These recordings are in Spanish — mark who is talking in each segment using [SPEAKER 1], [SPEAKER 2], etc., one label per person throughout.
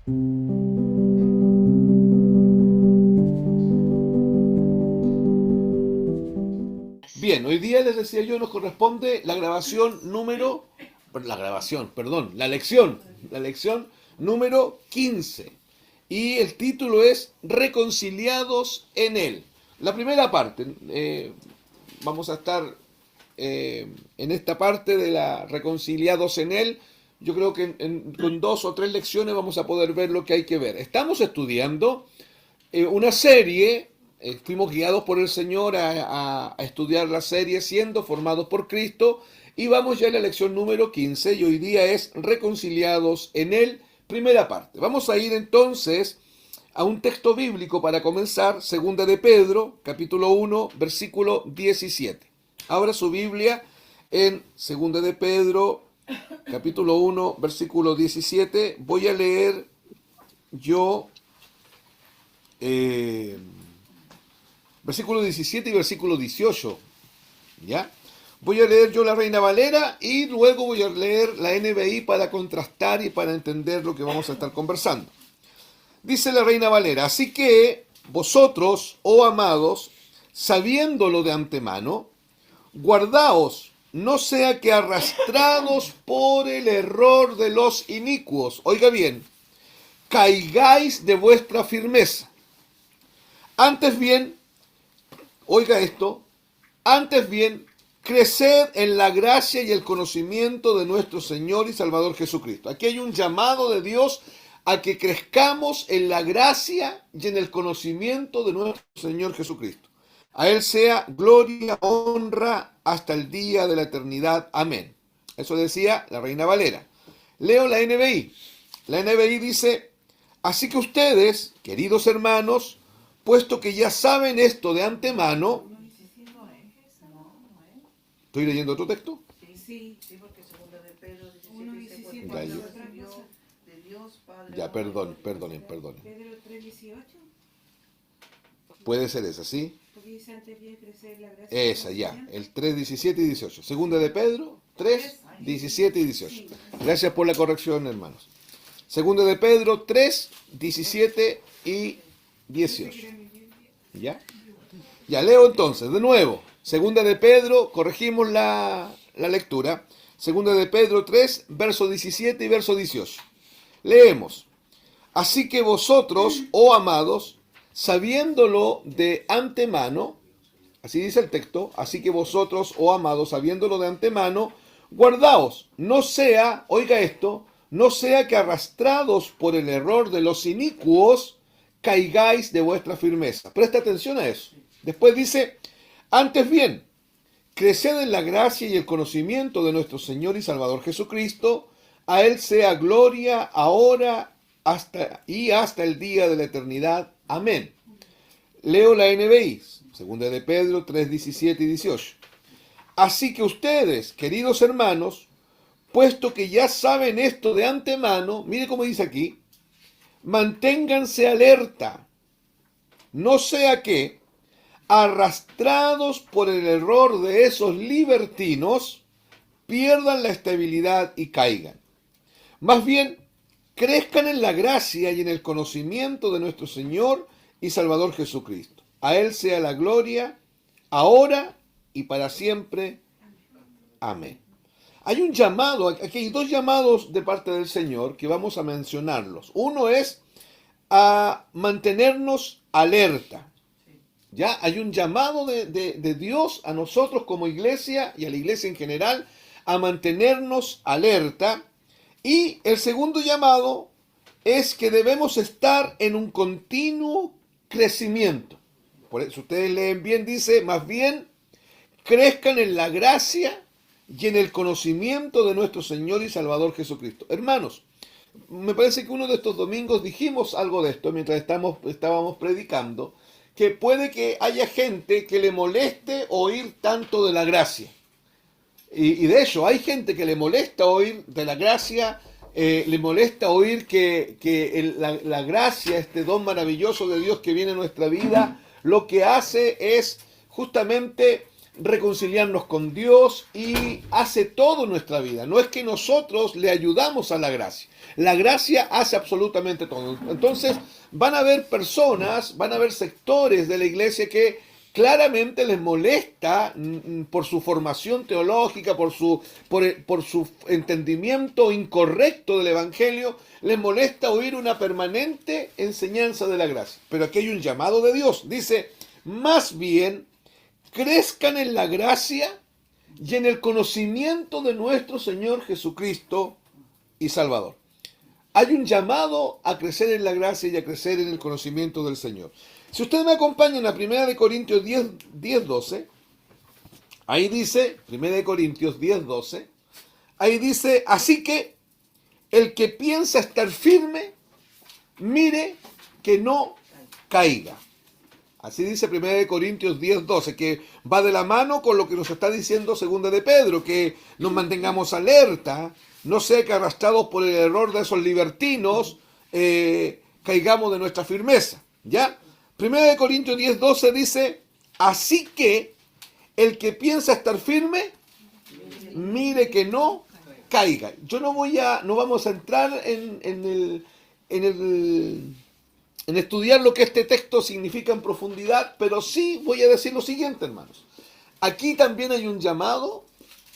[SPEAKER 1] Bien, hoy día les decía yo, nos corresponde la lección número 15. Y el título es Reconciliados en Él. La primera parte, vamos a estar en esta parte de la Reconciliados en Él. Yo creo que con 2 o 3 lecciones vamos a poder ver lo que hay que ver. Estamos estudiando una serie, fuimos guiados por el Señor a estudiar la serie Siendo Formados por Cristo, y vamos ya a la lección número 15 y hoy día es Reconciliados en Él, primera parte. Vamos a ir entonces a un texto bíblico para comenzar, segunda de Pedro, capítulo 1, versículo 17. Abra su Biblia en segunda de Pedro, capítulo 1, versículo 17. Voy a leer yo versículo 17 y versículo 18, ¿ya? Voy a leer yo la Reina Valera y luego voy a leer la NBI para contrastar y para entender lo que vamos a estar conversando. Dice la Reina Valera: así que vosotros, oh amados, sabiéndolo de antemano, guardaos, no sea que arrastrados por el error de los inicuos, oiga bien, caigáis de vuestra firmeza. Antes bien, oiga esto, antes bien, creced en la gracia y el conocimiento de nuestro Señor y Salvador Jesucristo. Aquí hay un llamado de Dios a que crezcamos en la gracia y en el conocimiento de nuestro Señor Jesucristo. A Él sea gloria, honra hasta el día de la eternidad. Amén. Eso decía la Reina Valera. Leo la NBI. La NBI dice: así que ustedes, queridos hermanos, puesto que ya saben esto de antemano. ¿Estoy leyendo otro texto?
[SPEAKER 2] Sí, porque segunda de Pedro 17
[SPEAKER 1] Ya,
[SPEAKER 2] dice,
[SPEAKER 1] yo-
[SPEAKER 2] de Dios Padre.
[SPEAKER 1] ya, perdonen.
[SPEAKER 3] Pedro 3:18,
[SPEAKER 1] Puede ser esa, ¿sí?
[SPEAKER 3] porque dice antes bien crecer la gracia.
[SPEAKER 1] Esa, ya. El 3, 17 y 18. Segunda de Pedro, 3, 17 y 18. Gracias por la corrección, hermanos. Segunda de Pedro, 3, 17 y 18. ¿Ya? Ya, leo entonces, de nuevo. Segunda de Pedro, corregimos la lectura. Segunda de Pedro 3, verso 17 y verso 18. Leemos: así que vosotros, oh amados, sabiéndolo de antemano, así dice el texto, así que vosotros, oh amados, sabiéndolo de antemano, guardaos, no sea, oiga esto, no sea que arrastrados por el error de los inicuos, caigáis de vuestra firmeza. Presta atención a eso. Después dice: antes bien, creced en la gracia y el conocimiento de nuestro Señor y Salvador Jesucristo. A Él sea gloria ahora hasta el día de la eternidad. Amén. Leo la NBI, segunda de Pedro 3, 17 y 18. Así que ustedes, queridos hermanos, puesto que ya saben esto de antemano, mire cómo dice aquí, manténganse alerta, no sea que, arrastrados por el error de esos libertinos, pierdan la estabilidad y caigan. Más bien, crezcan en la gracia y en el conocimiento de nuestro Señor y Salvador Jesucristo. A Él sea la gloria, ahora y para siempre. Amén. Hay un llamado, aquí hay 2 llamados de parte del Señor que vamos a mencionarlos. Uno es a mantenernos alerta. Ya hay un llamado de Dios a nosotros como iglesia y a la iglesia en general a mantenernos alerta. Y el segundo llamado es que debemos estar en un continuo crecimiento. Por eso ustedes leen bien, dice, más bien crezcan en la gracia y en el conocimiento de nuestro Señor y Salvador Jesucristo. Hermanos, me parece que uno de estos domingos dijimos algo de esto mientras estábamos predicando, que puede que haya gente que le moleste oír tanto de la gracia. Y de hecho, hay gente que le molesta oír de la gracia, le molesta oír que la gracia, este don maravilloso de Dios que viene a nuestra vida, lo que hace es justamente reconciliarnos con Dios y hace todo en nuestra vida. No es que nosotros le ayudamos a la gracia. La gracia hace absolutamente todo. Entonces van a haber personas, van a haber sectores de la iglesia que claramente les molesta por su formación teológica, por su entendimiento incorrecto del Evangelio, les molesta oír una permanente enseñanza de la gracia. Pero aquí hay un llamado de Dios. Dice, más bien, crezcan en la gracia y en el conocimiento de nuestro Señor Jesucristo y Salvador. Hay un llamado a crecer en la gracia y a crecer en el conocimiento del Señor. Si ustedes me acompañan a 1 Corintios 10, 12, ahí dice, 1 Corintios 10, 12, ahí dice, así que el que piensa estar firme, mire que no caiga. Así dice 1 Corintios 10, 12, que va de la mano con lo que nos está diciendo 2 de Pedro, que nos mantengamos alerta, no sea que arrastrados por el error de esos libertinos, caigamos de nuestra firmeza. ¿Ya? 1 Corintios 10, 12 dice, así que el que piensa estar firme, mire que no caiga. Yo no vamos a entrar en estudiar lo que este texto significa en profundidad, pero sí voy a decir lo siguiente, hermanos. Aquí también hay un llamado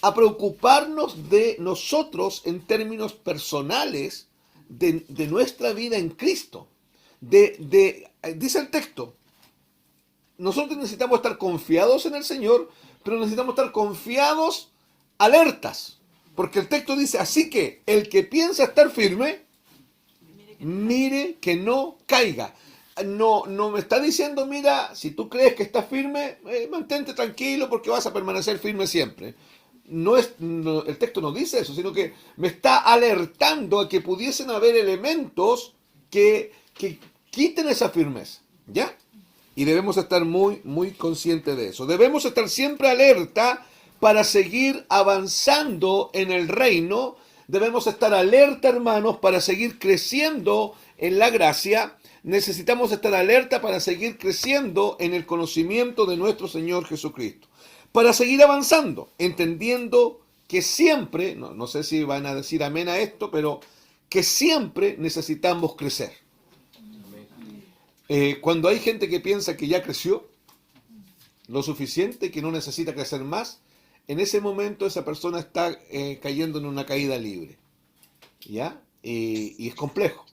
[SPEAKER 1] a preocuparnos de nosotros en términos personales de nuestra vida en Cristo. Dice el texto, nosotros necesitamos estar confiados en el Señor, pero necesitamos estar confiados, alertas. Porque el texto dice, así que el que piensa estar firme, mire que no caiga. No me está diciendo, mira, si tú crees que estás firme, mantente tranquilo porque vas a permanecer firme siempre. El texto no dice eso, sino que me está alertando a que pudiesen haber elementos que quiten esa firmeza, ¿ya? Y debemos estar muy, muy conscientes de eso. Debemos estar siempre alerta para seguir avanzando en el reino. Debemos estar alerta, hermanos, para seguir creciendo en la gracia. Necesitamos estar alerta para seguir creciendo en el conocimiento de nuestro Señor Jesucristo. Para seguir avanzando, entendiendo que siempre, no sé si van a decir amén a esto, pero que siempre necesitamos crecer. Cuando hay gente que piensa que ya creció lo suficiente, que no necesita crecer más, en ese momento esa persona está cayendo en una caída libre. ¿Ya? Y es complejo.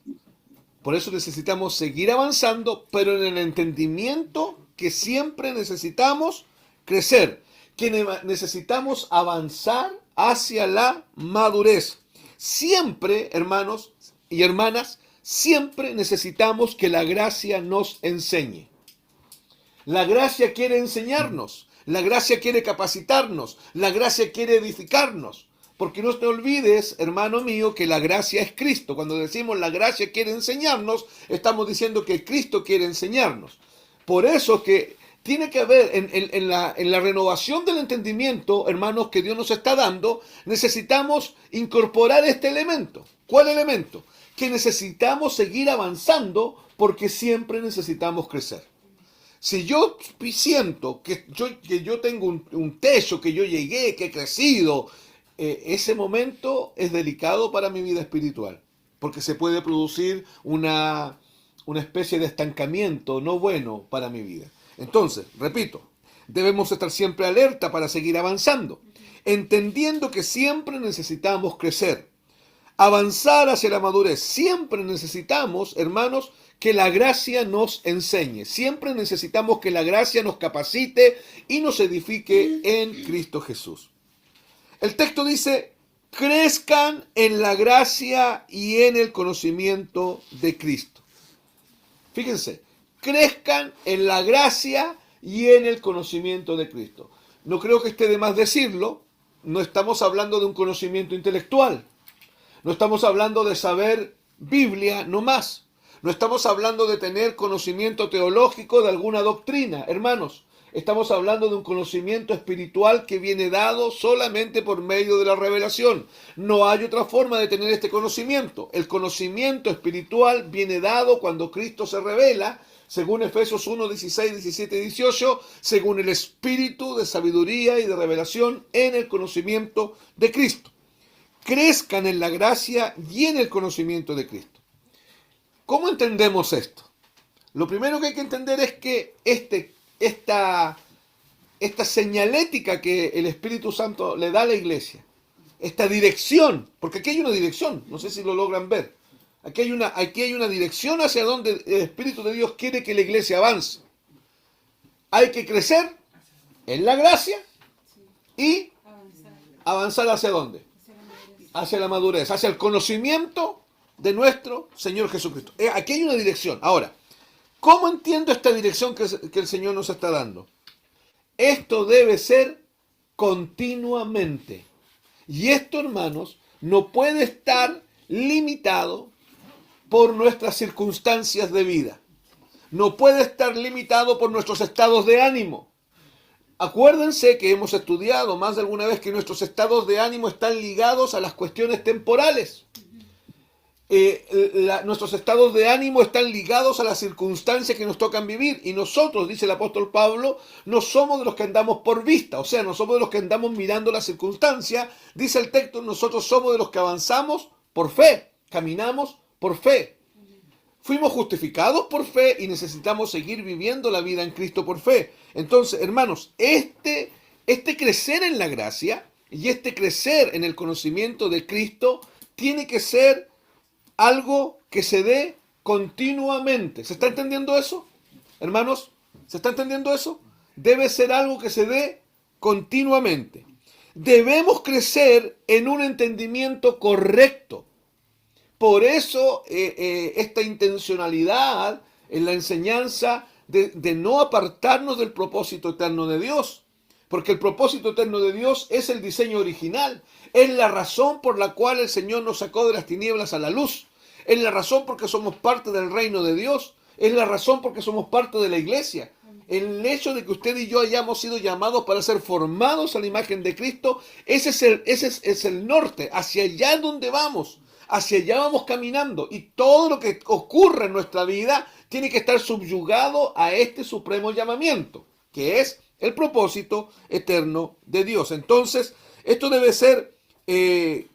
[SPEAKER 1] Por eso necesitamos seguir avanzando, pero en el entendimiento que siempre necesitamos crecer, que necesitamos avanzar hacia la madurez. Siempre, hermanos y hermanas, siempre necesitamos que la gracia nos enseñe. La gracia quiere enseñarnos, la gracia quiere capacitarnos, la gracia quiere edificarnos. Porque no te olvides, hermano mío, que la gracia es Cristo. Cuando decimos la gracia quiere enseñarnos, estamos diciendo que Cristo quiere enseñarnos. Por eso que tiene que haber en la renovación del entendimiento, hermanos, que Dios nos está dando, necesitamos incorporar este elemento. ¿Cuál elemento? Que necesitamos seguir avanzando porque siempre necesitamos crecer. Si yo siento que yo tengo un techo, que yo llegué, que he crecido, ese momento es delicado para mi vida espiritual, porque se puede producir una especie de estancamiento no bueno para mi vida. Entonces, repito, debemos estar siempre alerta para seguir avanzando, entendiendo que siempre necesitamos crecer, avanzar hacia la madurez. Siempre necesitamos, hermanos, que la gracia nos enseñe. Siempre necesitamos que la gracia nos capacite y nos edifique en Cristo Jesús. El texto dice, crezcan en la gracia y en el conocimiento de Cristo. Fíjense, crezcan en la gracia y en el conocimiento de Cristo. No creo que esté de más decirlo, no estamos hablando de un conocimiento intelectual. No estamos hablando de saber Biblia, no más. No estamos hablando de tener conocimiento teológico de alguna doctrina. Hermanos, Estamos hablando de un conocimiento espiritual que viene dado solamente por medio de la revelación. No hay otra forma de tener este conocimiento. El conocimiento espiritual viene dado cuando Cristo se revela, según Efesios 1, 16, 17 y 18, según el espíritu de sabiduría y de revelación en el conocimiento de Cristo. Crezcan en la gracia y en el conocimiento de Cristo. ¿Cómo entendemos esto? Lo primero que hay que entender es que esta señalética que el Espíritu Santo le da a la iglesia, esta dirección, porque aquí hay una dirección, no sé si lo logran ver, aquí hay una dirección hacia donde el Espíritu de Dios quiere que la iglesia avance. Hay que crecer en la gracia y avanzar hacia dónde? Hacia la madurez, hacia el conocimiento de nuestro Señor Jesucristo. Aquí hay una dirección. Ahora, ¿cómo entiendo esta dirección que el Señor nos está dando? Esto debe ser continuamente. Y esto, hermanos, no puede estar limitado por nuestras circunstancias de vida. No puede estar limitado por nuestros estados de ánimo. Acuérdense que hemos estudiado más de alguna vez que nuestros estados de ánimo están ligados a las cuestiones temporales. Nuestros estados de ánimo están ligados a las circunstancias que nos tocan vivir. Y nosotros, dice el apóstol Pablo, no somos de los que andamos por vista. O sea, no somos de los que andamos mirando la circunstancia. Dice el texto, nosotros somos de los que avanzamos por fe. Caminamos por fe. Fuimos justificados por fe y necesitamos seguir viviendo la vida en Cristo por fe. Entonces, hermanos, este crecer en la gracia y este crecer en el conocimiento de Cristo tiene que ser algo que se dé continuamente. ¿Se está entendiendo eso? Hermanos, ¿se está entendiendo eso? Debe ser algo que se dé continuamente. Debemos crecer en un entendimiento correcto. Por eso esta intencionalidad en la enseñanza de no apartarnos del propósito eterno de Dios. Porque el propósito eterno de Dios es el diseño original. Es la razón por la cual el Señor nos sacó de las tinieblas a la luz. Es la razón porque somos parte del reino de Dios. Es la razón porque somos parte de la iglesia. El hecho de que usted y yo hayamos sido llamados para ser formados a la imagen de Cristo, ese es el norte. Hacia allá es donde vamos. Hacia allá vamos caminando. Y todo lo que ocurre en nuestra vida tiene que estar subyugado a este supremo llamamiento, que es el propósito eterno de Dios. Entonces, esto debe ser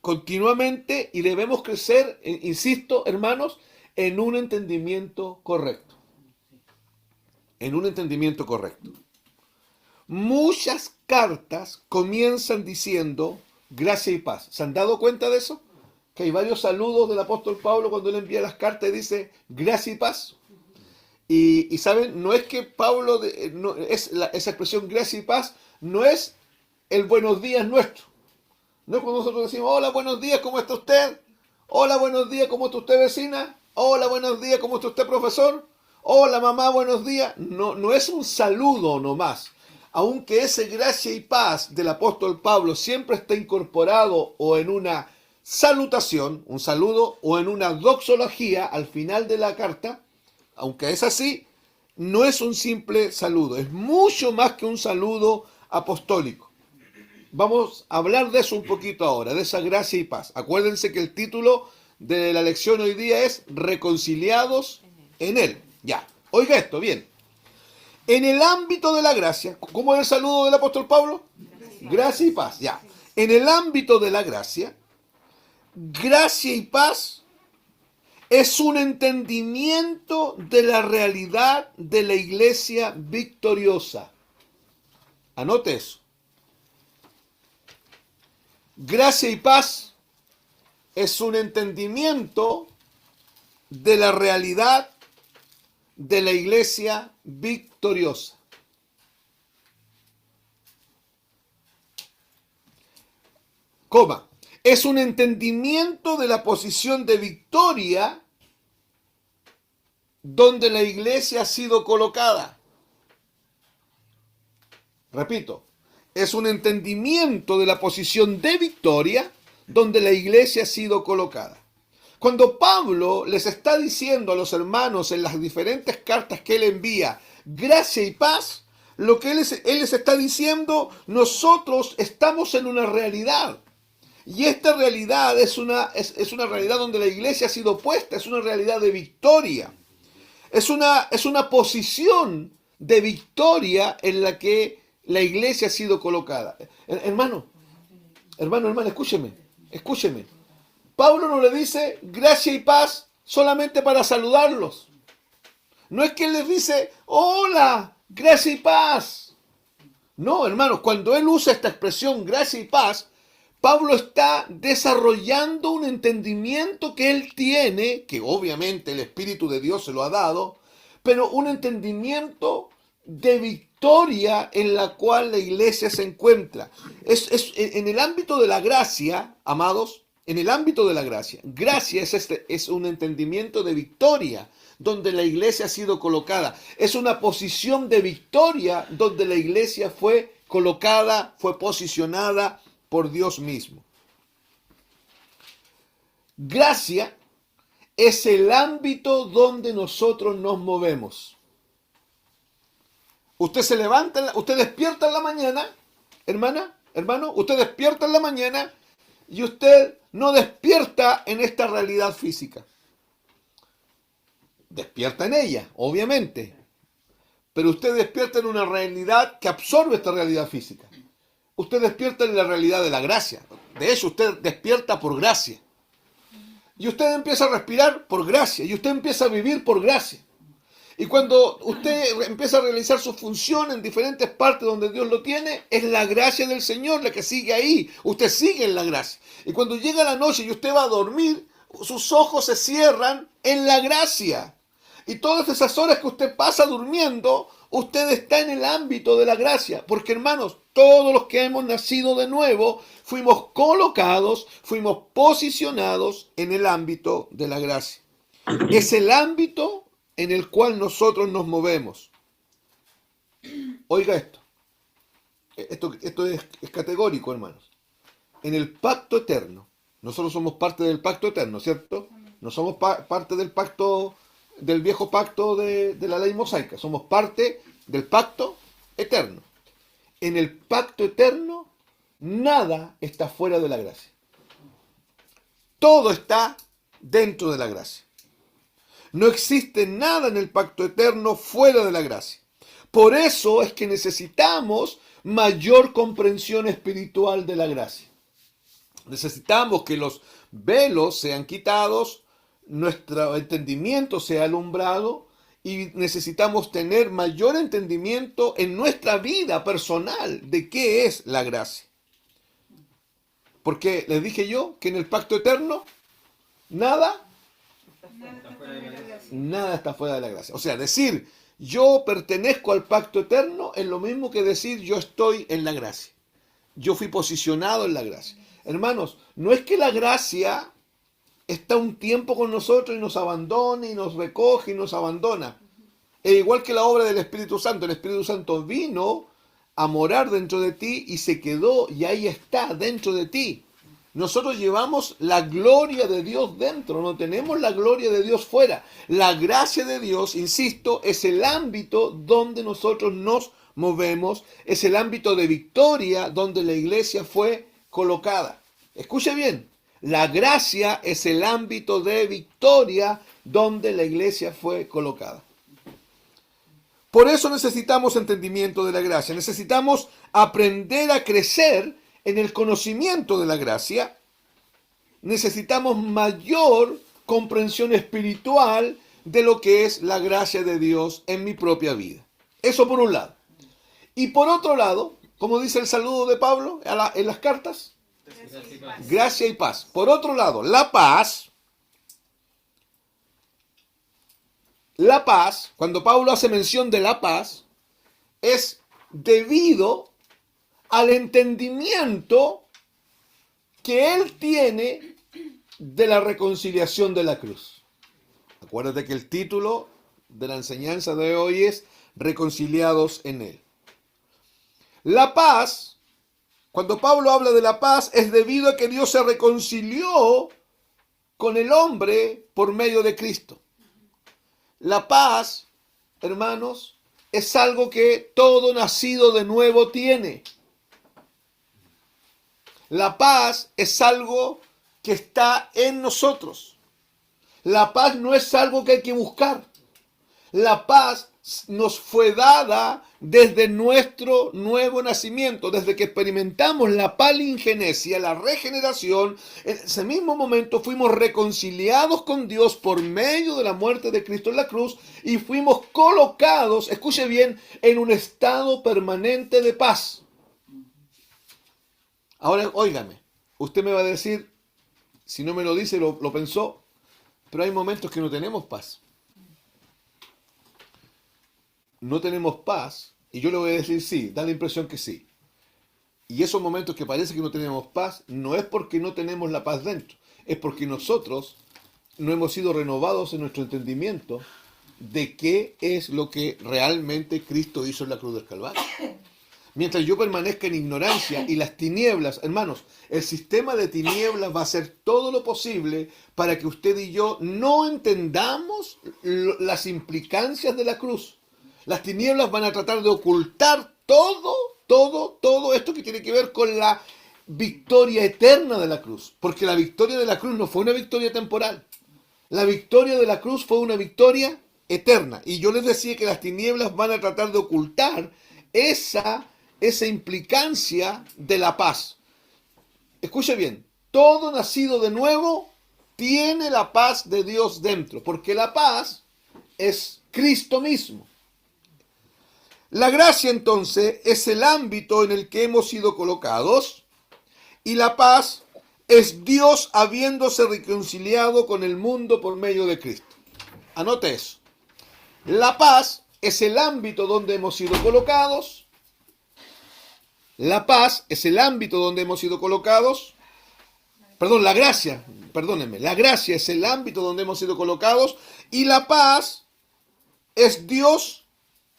[SPEAKER 1] continuamente y debemos crecer, insisto, hermanos, en un entendimiento correcto. En un entendimiento correcto. Muchas cartas comienzan diciendo gracia y paz. ¿Se han dado cuenta de eso? Que hay varios saludos del apóstol Pablo cuando él envía las cartas y dice gracia y paz. Y saben, no es que Pablo, esa expresión gracia y paz no es el buenos días nuestro. No es cuando nosotros decimos, hola, buenos días, ¿cómo está usted? Hola, buenos días, ¿cómo está usted, vecina? Hola, buenos días, ¿cómo está usted, profesor? Hola, mamá, buenos días. No es un saludo nomás. Aunque ese gracia y paz del apóstol Pablo siempre está incorporado o en una salutación, un saludo, o en una doxología al final de la carta, aunque es así, no es un simple saludo, es mucho más que un saludo apostólico. Vamos a hablar de eso un poquito ahora, de esa gracia y paz. Acuérdense que el título de la lección hoy día es Reconciliados en Él. Ya, oiga esto, bien. En el ámbito de la gracia, ¿cómo es el saludo del apóstol Pablo? Gracia y paz, ya. En el ámbito de la gracia, gracia y paz es un entendimiento de la realidad de la iglesia victoriosa. Anote eso. Gracia y paz es un entendimiento de la realidad de la iglesia victoriosa. Coma. Es un entendimiento de la posición de victoria donde la iglesia ha sido colocada. Repito, es un entendimiento de la posición de victoria donde la iglesia ha sido colocada. Cuando Pablo les está diciendo a los hermanos en las diferentes cartas que él envía, gracia y paz, lo que él les está diciendo, nosotros estamos en una realidad. Y esta realidad es una realidad donde la iglesia ha sido puesta, es una realidad de victoria. Es una posición de victoria en la que la iglesia ha sido colocada. Hermano, escúcheme. Pablo no le dice gracia y paz solamente para saludarlos. No es que él les dice, hola, gracia y paz. No, hermanos, cuando él usa esta expresión gracia y paz, Pablo está desarrollando un entendimiento que él tiene, que obviamente el Espíritu de Dios se lo ha dado, pero un entendimiento de victoria en la cual la iglesia se encuentra. En el ámbito de la gracia, amados, en el ámbito de la gracia, es un entendimiento de victoria donde la iglesia ha sido colocada. Es una posición de victoria donde la iglesia fue colocada, fue posicionada por Dios mismo. Gracia es el ámbito donde nosotros nos movemos. Usted se levanta, usted despierta en la mañana, hermano, usted despierta en la mañana y usted no despierta en esta realidad física. Despierta en ella, obviamente, pero usted despierta en una realidad que absorbe esta realidad física. Usted despierta en la realidad de la gracia. De hecho, usted despierta por gracia. Y usted empieza a respirar por gracia. Y usted empieza a vivir por gracia. Y cuando usted empieza a realizar su función en diferentes partes donde Dios lo tiene, es la gracia del Señor la que sigue ahí. Usted sigue en la gracia. Y cuando llega la noche y usted va a dormir, sus ojos se cierran en la gracia. Y todas esas horas que usted pasa durmiendo, usted está en el ámbito de la gracia. Porque, hermanos, todos los que hemos nacido de nuevo, fuimos colocados, fuimos posicionados en el ámbito de la gracia. Es el ámbito en el cual nosotros nos movemos. Oiga esto. Esto es categórico, hermanos. En el pacto eterno, nosotros somos parte del pacto eterno, ¿cierto? No somos parte del pacto, del viejo pacto de la ley mosaica. Somos parte del pacto eterno. En el pacto eterno, nada está fuera de la gracia. Todo está dentro de la gracia. No existe nada en el pacto eterno fuera de la gracia. Por eso es que necesitamos mayor comprensión espiritual de la gracia. Necesitamos que los velos sean quitados, nuestro entendimiento sea alumbrado, y necesitamos tener mayor entendimiento en nuestra vida personal de qué es la gracia. Porque les dije yo que en el pacto eterno nada está fuera de la gracia. O sea, decir yo pertenezco al pacto eterno es lo mismo que decir yo estoy en la gracia. Yo fui posicionado en la gracia. Hermanos, no es que la gracia está un tiempo con nosotros y nos abandona y nos recoge y nos abandona. Es igual que la obra del Espíritu Santo. El Espíritu Santo vino a morar dentro de ti y se quedó y ahí está dentro de ti. Nosotros llevamos la gloria de Dios dentro, no tenemos la gloria de Dios fuera. La gracia de Dios, insisto, es el ámbito donde nosotros nos movemos, es el ámbito de victoria donde la iglesia fue colocada. Escuche bien, la gracia es el ámbito de victoria donde la iglesia fue colocada. Por eso necesitamos entendimiento de la gracia, necesitamos aprender a crecer en el conocimiento de la gracia, necesitamos mayor comprensión espiritual de lo que es la gracia de Dios en mi propia vida. Eso por un lado. Y por otro lado, como dice el saludo de Pablo en las cartas, gracia y paz. Por otro lado, la paz, cuando Pablo hace mención de la paz, es debido al entendimiento que él tiene de la reconciliación de la cruz. Acuérdate que el título de la enseñanza de hoy es Reconciliados en él. La paz, cuando Pablo habla de la paz, es debido a que Dios se reconcilió con el hombre por medio de Cristo. La paz, hermanos, es algo que todo nacido de nuevo tiene. La paz es algo que está en nosotros. La paz no es algo que hay que buscar. La paz nos fue dada desde nuestro nuevo nacimiento, desde que experimentamos la palingenesia, la regeneración. En ese mismo momento fuimos reconciliados con Dios por medio de la muerte de Cristo en la cruz y fuimos colocados, escuche bien, en un estado permanente de paz. Ahora, óigame, usted me va a decir, si no me lo dice, lo pensó, pero hay momentos que no tenemos paz. No tenemos paz, y yo le voy a decir sí, da la impresión que sí. Y esos momentos que parece que no tenemos paz, no es porque no tenemos la paz dentro, es porque nosotros no hemos sido renovados en nuestro entendimiento de qué es lo que realmente Cristo hizo en la cruz del Calvario. Mientras yo permanezca en ignorancia y las tinieblas, hermanos, el sistema de tinieblas va a hacer todo lo posible para que usted y yo no entendamos las implicancias de la cruz. Las tinieblas van a tratar de ocultar todo esto que tiene que ver con la victoria eterna de la cruz. Porque la victoria de la cruz no fue una victoria temporal. La victoria de la cruz fue una victoria eterna. Y yo les decía que las tinieblas van a tratar de ocultar esa implicancia de la paz. Escuche bien, todo nacido de nuevo tiene la paz de Dios dentro, porque la paz es Cristo mismo. La gracia entonces es el ámbito en el que hemos sido colocados y la paz es Dios habiéndose reconciliado con el mundo por medio de Cristo. Anote eso. La paz es el ámbito donde hemos sido colocados. La paz es el ámbito donde hemos sido colocados. Perdón, la gracia, perdónenme. La gracia es el ámbito donde hemos sido colocados y la paz es Dios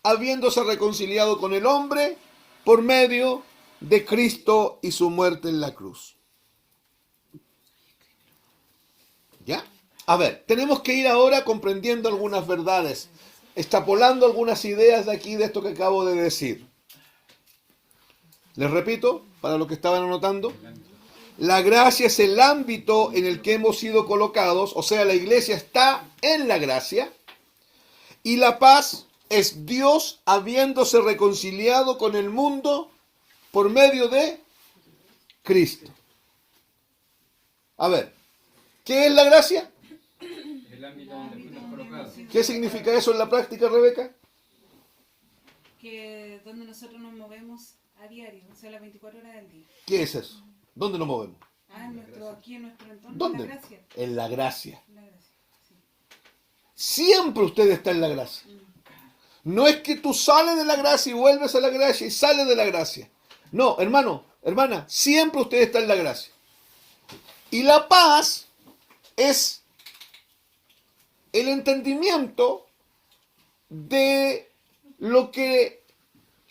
[SPEAKER 1] habiéndose reconciliado con el hombre por medio de Cristo y su muerte en la cruz. ¿Ya? A ver, tenemos que ir ahora comprendiendo algunas verdades, extrapolando algunas ideas de aquí, de esto que acabo de decir. Les repito, para los que estaban anotando, la gracia es el ámbito en el que hemos sido colocados, o sea, la iglesia está en la gracia, y la paz es Dios habiéndose reconciliado con el mundo por medio de Cristo. A ver, ¿qué es la gracia?
[SPEAKER 4] El ámbito donde fuimos colocados.
[SPEAKER 1] ¿Qué significa eso en la práctica, Rebeca?
[SPEAKER 3] Que donde nosotros nos movemos a diario, o sea, las 24 horas del día.
[SPEAKER 1] ¿Qué es eso? ¿Dónde nos movemos?
[SPEAKER 3] Aquí en nuestro entorno,
[SPEAKER 1] ¿Dónde?
[SPEAKER 3] la gracia.
[SPEAKER 1] En la gracia.
[SPEAKER 3] La gracia, sí.
[SPEAKER 1] Siempre usted está en la gracia. No es que tú sales de la gracia y vuelves a la gracia y sales de la gracia. No, hermano, hermana, siempre usted está en la gracia. Y la paz es el entendimiento de lo que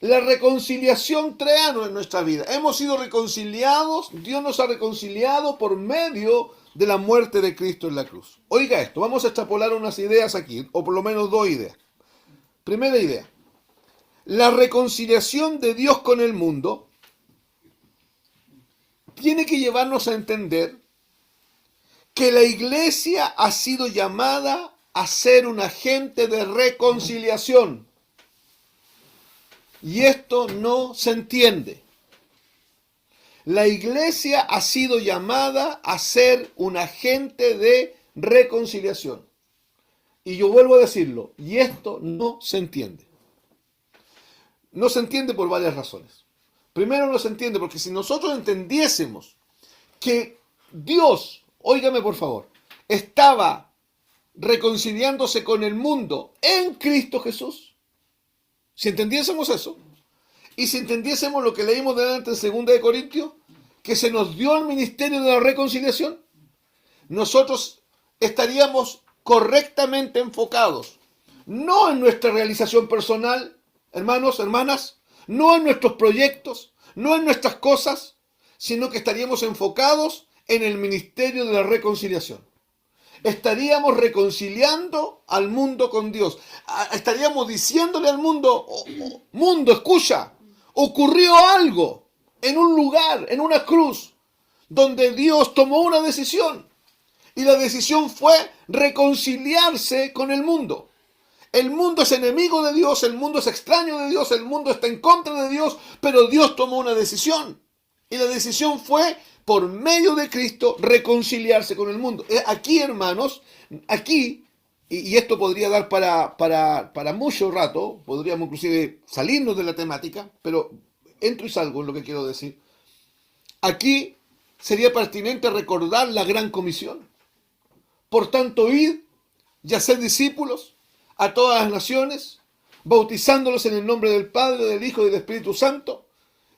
[SPEAKER 1] la reconciliación trae en nuestra vida. Hemos sido reconciliados, Dios nos ha reconciliado por medio de la muerte de Cristo en la cruz. Oiga esto, vamos a extrapolar unas ideas aquí, o por lo menos dos ideas. Primera idea, la reconciliación de Dios con el mundo tiene que llevarnos a entender que la iglesia ha sido llamada a ser un agente de reconciliación. Y esto no se entiende. La iglesia ha sido llamada a ser un agente de reconciliación. Y yo vuelvo a decirlo, y esto no se entiende. No se entiende por varias razones. Primero, no se entiende porque si nosotros entendiésemos que Dios, óigame por favor, estaba reconciliándose con el mundo en Cristo Jesús, si entendiésemos eso, y si entendiésemos lo que leímos delante en 2 Corintios, que se nos dio el ministerio de la reconciliación, nosotros estaríamos correctamente enfocados, no en nuestra realización personal, hermanos, hermanas, no en nuestros proyectos, no en nuestras cosas, sino que estaríamos enfocados en el ministerio de la reconciliación. estaríamos reconciliando al mundo con Dios. Estaríamos diciéndole al mundo, mundo, escucha, ocurrió algo en un lugar, en una cruz, donde Dios tomó una decisión. Y la decisión fue reconciliarse con el mundo. El mundo es enemigo de Dios, el mundo es extraño de Dios, el mundo está en contra de Dios, pero Dios tomó una decisión. Y la decisión fue, por medio de Cristo, reconciliarse con el mundo. Aquí, hermanos, aquí, y esto podría dar para mucho rato, podríamos inclusive salirnos de la temática, pero entro y salgo en lo que quiero decir. Aquí sería pertinente recordar la gran comisión. Por tanto, id y haced discípulos a todas las naciones, bautizándolos en el nombre del Padre, del Hijo y del Espíritu Santo,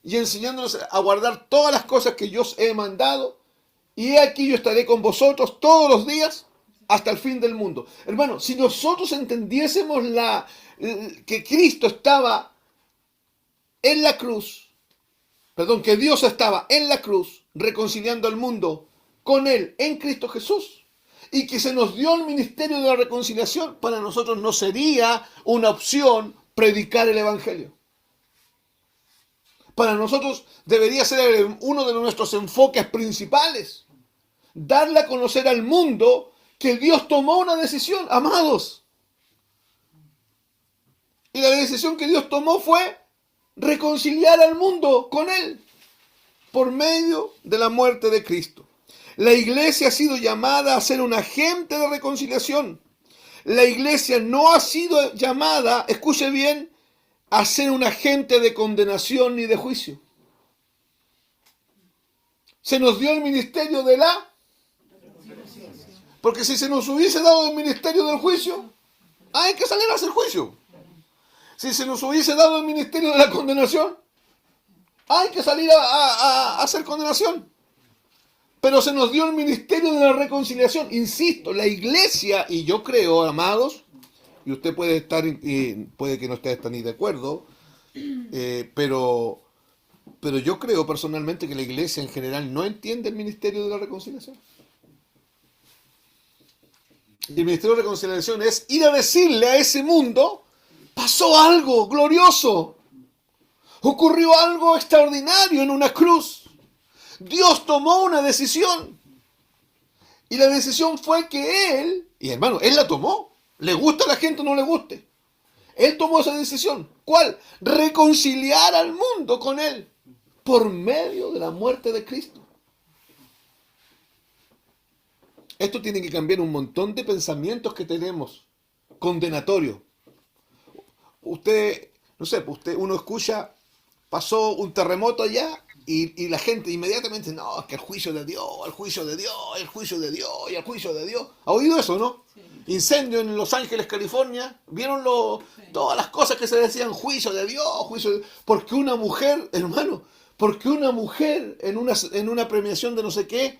[SPEAKER 1] y enseñándolos a guardar todas las cosas que yo os he mandado, y he aquí yo estaré con vosotros todos los días hasta el fin del mundo. Hermano, si nosotros entendiésemos que Cristo estaba en la cruz, que Dios estaba en la cruz reconciliando al mundo con Él en Cristo Jesús, y que se nos dio el ministerio de la reconciliación, para nosotros no sería una opción predicar el Evangelio. Para nosotros debería ser uno de nuestros enfoques principales, darle a conocer al mundo que Dios tomó una decisión, amados. Y la decisión que Dios tomó fue reconciliar al mundo con Él por medio de la muerte de Cristo. La iglesia ha sido llamada a ser un agente de reconciliación. La iglesia no ha sido llamada, escuche bien, a ser un agente de condenación ni de juicio. Se nos dio el ministerio de la... Porque si se nos hubiese dado el ministerio del juicio, hay que salir a hacer juicio. Si se nos hubiese dado el ministerio de la condenación, hay que salir a hacer condenación. Pero se nos dio el ministerio de la reconciliación. Insisto, la iglesia, y yo creo, amados, y usted puede estar, puede que no esté ni de acuerdo, pero yo creo personalmente que la iglesia en general no entiende el ministerio de la reconciliación. El ministerio de la reconciliación es ir a decirle a ese mundo, pasó algo glorioso, ocurrió algo extraordinario en una cruz. Dios tomó una decisión. Y la decisión fue que Él, y hermano, Él la tomó. Le gusta a la gente o no le guste. Él tomó esa decisión. ¿Cuál? Reconciliar al mundo con Él por medio de la muerte de Cristo. Esto tiene que cambiar un montón de pensamientos que tenemos condenatorios. Usted, no sé, uno escucha, pasó un terremoto allá, y la gente inmediatamente, no, es que el juicio de Dios, el juicio de Dios, el juicio de Dios y el juicio de Dios. ¿Ha oído eso, no? Sí. Incendio en Los Ángeles, California. ¿Vieron todas las cosas que se decían? Juicio de Dios, juicio de Dios. Porque una mujer, hermano, porque una mujer en una premiación de no sé qué,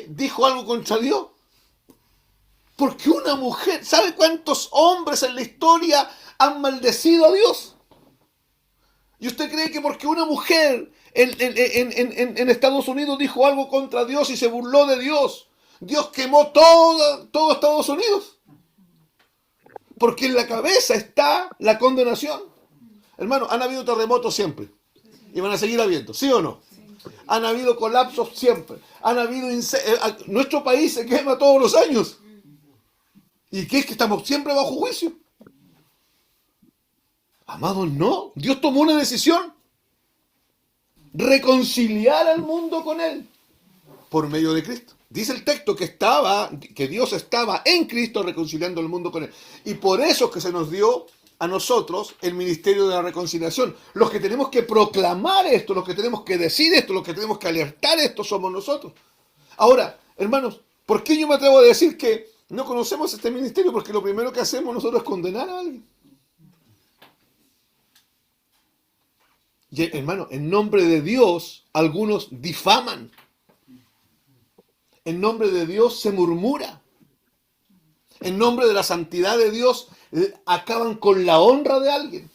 [SPEAKER 1] dijo algo contra Dios. Porque una mujer, ¿sabe cuántos hombres en la historia han maldecido a Dios? ¿Y usted cree que porque una mujer en Estados Unidos dijo algo contra Dios y se burló de Dios, Dios quemó todo Estados Unidos? Porque en la cabeza está la condenación. Hermano, han habido terremotos siempre. Y van a seguir habiendo, ¿sí o no? Han habido colapsos siempre. Han habido nuestro país se quema todos los años. ¿Y qué es que estamos siempre bajo juicio? Amados, no. Dios tomó una decisión. Reconciliar al mundo con Él por medio de Cristo. Dice el texto que Dios estaba en Cristo reconciliando al mundo con Él. Y por eso es que se nos dio a nosotros el ministerio de la reconciliación. Los que tenemos que proclamar esto, los que tenemos que decir esto, los que tenemos que alertar esto somos nosotros. Ahora, hermanos, ¿por qué yo me atrevo a decir que no conocemos este ministerio? Porque lo primero que hacemos nosotros es condenar a alguien. Y, hermano, en nombre de Dios, algunos difaman. En nombre de Dios se murmura. En nombre de la santidad de Dios acaban con la honra de alguien.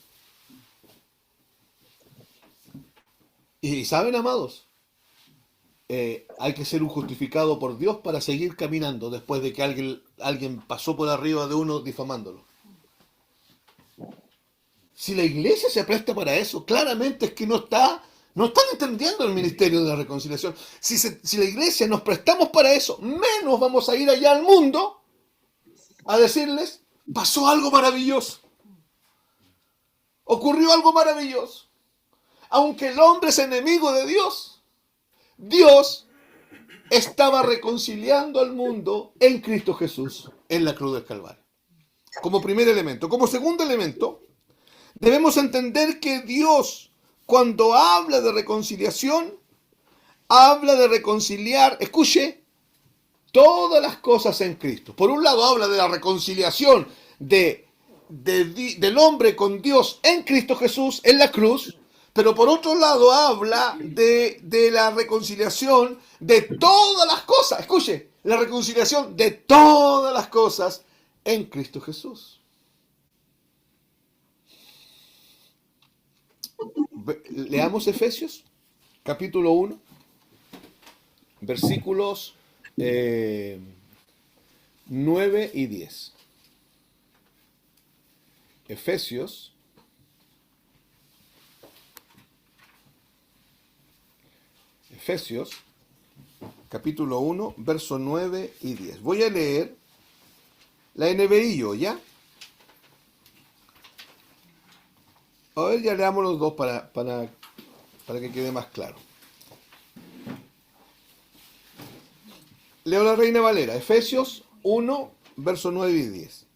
[SPEAKER 1] Y saben, amados, hay que ser un justificado por Dios para seguir caminando después de que alguien pasó por arriba de uno difamándolo. Si la iglesia se presta para eso, claramente es que no están entendiendo el ministerio de la reconciliación. Si la iglesia nos prestamos para eso, menos vamos a ir allá al mundo a decirles, pasó algo maravilloso. Ocurrió algo maravilloso. Aunque el hombre es enemigo de Dios, Dios estaba reconciliando al mundo en Cristo Jesús, en la cruz del Calvario. Como primer elemento. Como segundo elemento, debemos entender que Dios, cuando habla de reconciliación, habla de reconciliar, escuche, todas las cosas en Cristo. Por un lado habla de la reconciliación del hombre con Dios en Cristo Jesús, en la cruz, pero por otro lado habla de la reconciliación de todas las cosas. Escuche, la reconciliación de todas las cosas en Cristo Jesús. Leamos Efesios, capítulo 1, versículos 9 y 10. Efesios, capítulo 1, verso 9 y 10. Voy a leer la NBI yo, ¿ya? A ver, ya leamos los dos para que quede más claro. Leo la Reina Valera, Efesios 1, verso 9 y 10.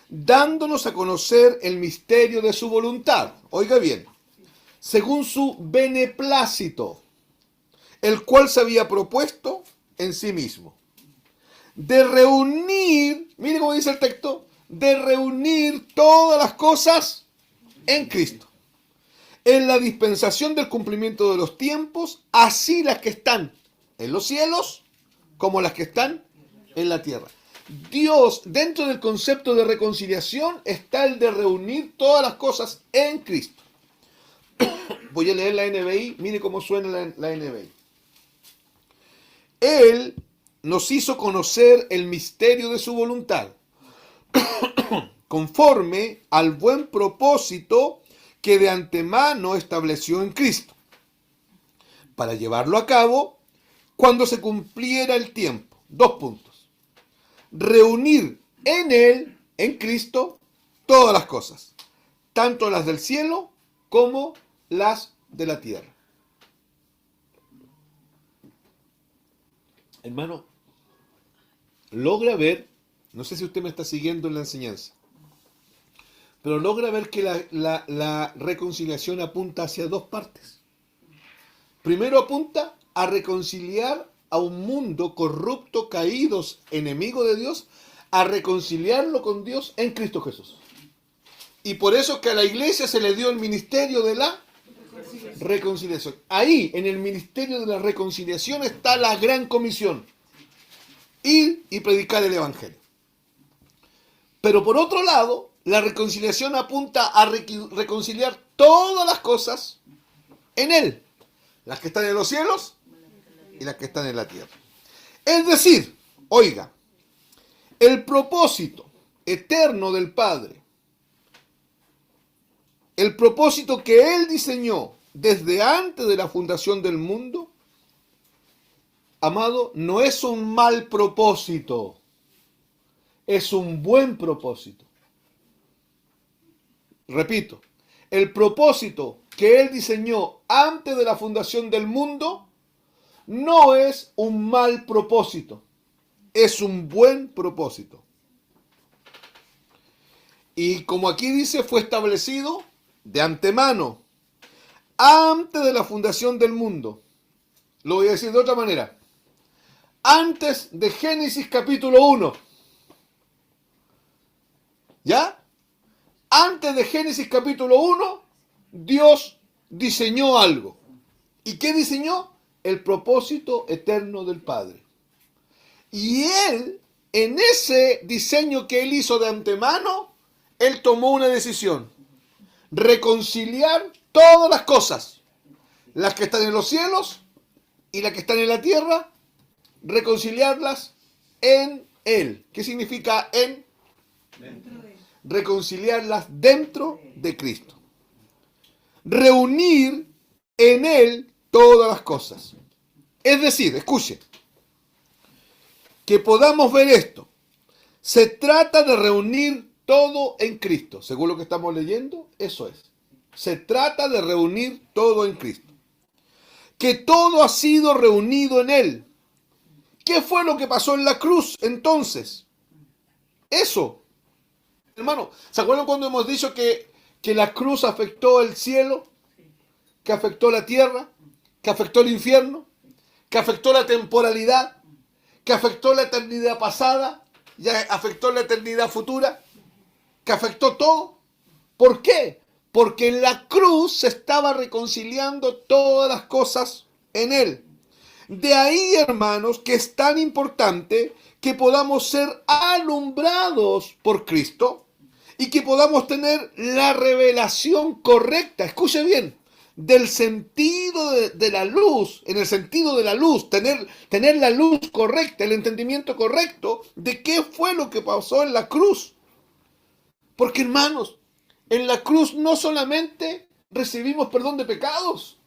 [SPEAKER 1] Dándonos a conocer el misterio de su voluntad, oiga bien, según su beneplácito, el cual se había propuesto en sí mismo, de reunir, mire cómo dice el texto, de reunir todas las cosas en Cristo, en la dispensación del cumplimiento de los tiempos, así las que están en los cielos como las que están en la tierra. Dios, dentro del concepto de reconciliación, está el de reunir todas las cosas en Cristo. Voy a leer la NBI, mire cómo suena la NBI. Él nos hizo conocer el misterio de su voluntad, conforme al buen propósito que de antemano estableció en Cristo, para llevarlo a cabo cuando se cumpliera el tiempo. 2 puntos. Reunir en Él, en Cristo, todas las cosas, tanto las del cielo como las de la tierra. Hermano, logra ver, no sé si usted me está siguiendo en la enseñanza, pero logra ver que la reconciliación apunta hacia dos partes. Primero apunta a reconciliar a un mundo corrupto, caídos, enemigo de Dios, a reconciliarlo con Dios en Cristo Jesús. Y por eso que a la iglesia se le dio el ministerio de la reconciliación. Ahí, en el ministerio de la reconciliación, está la gran comisión: ir y predicar el evangelio. Pero por otro lado, la reconciliación apunta a reconciliar todas las cosas en Él, las que están en los cielos y las que están en la tierra. Es decir, oiga, el propósito eterno del Padre, el propósito que Él diseñó desde antes de la fundación del mundo, amado, no es un mal propósito, es un buen propósito. Repito, el propósito que Él diseñó antes de la fundación del mundo no es un mal propósito, es un buen propósito. Y como aquí dice, fue establecido de antemano, antes de la fundación del mundo. Lo voy a decir de otra manera. Antes de Génesis capítulo 1. ¿Ya? Antes de Génesis capítulo 1, Dios diseñó algo. ¿Y qué diseñó? El propósito eterno del Padre. Y Él, en ese diseño que Él hizo de antemano, Él tomó una decisión: reconciliar todas las cosas, las que están en los cielos y las que están en la tierra, reconciliarlas en Él. ¿Qué significa en?
[SPEAKER 3] Dentro de él.
[SPEAKER 1] Reconciliarlas dentro de Cristo. Reunir en Él todas las cosas. Es decir, escuche, que podamos ver esto. Se trata de reunir todo en Cristo. Según lo que estamos leyendo, eso es. Se trata de reunir todo en Cristo. Que todo ha sido reunido en Él. ¿Qué fue lo que pasó en la cruz entonces? Eso. Hermano, ¿se acuerdan cuando hemos dicho que la cruz afectó el cielo? Que afectó la tierra, que afectó el infierno, que afectó la temporalidad, que afectó la eternidad pasada, ya afectó la eternidad futura, que afectó todo. ¿Por qué? Porque en la cruz se estaba reconciliando todas las cosas en Él. De ahí, hermanos, que es tan importante que podamos ser alumbrados por Cristo y que podamos tener la revelación correcta. Escuche bien, del sentido de la luz, en el sentido de la luz, tener la luz correcta, el entendimiento correcto de qué fue lo que pasó en la cruz. Porque, hermanos, en la cruz no solamente recibimos perdón de pecados.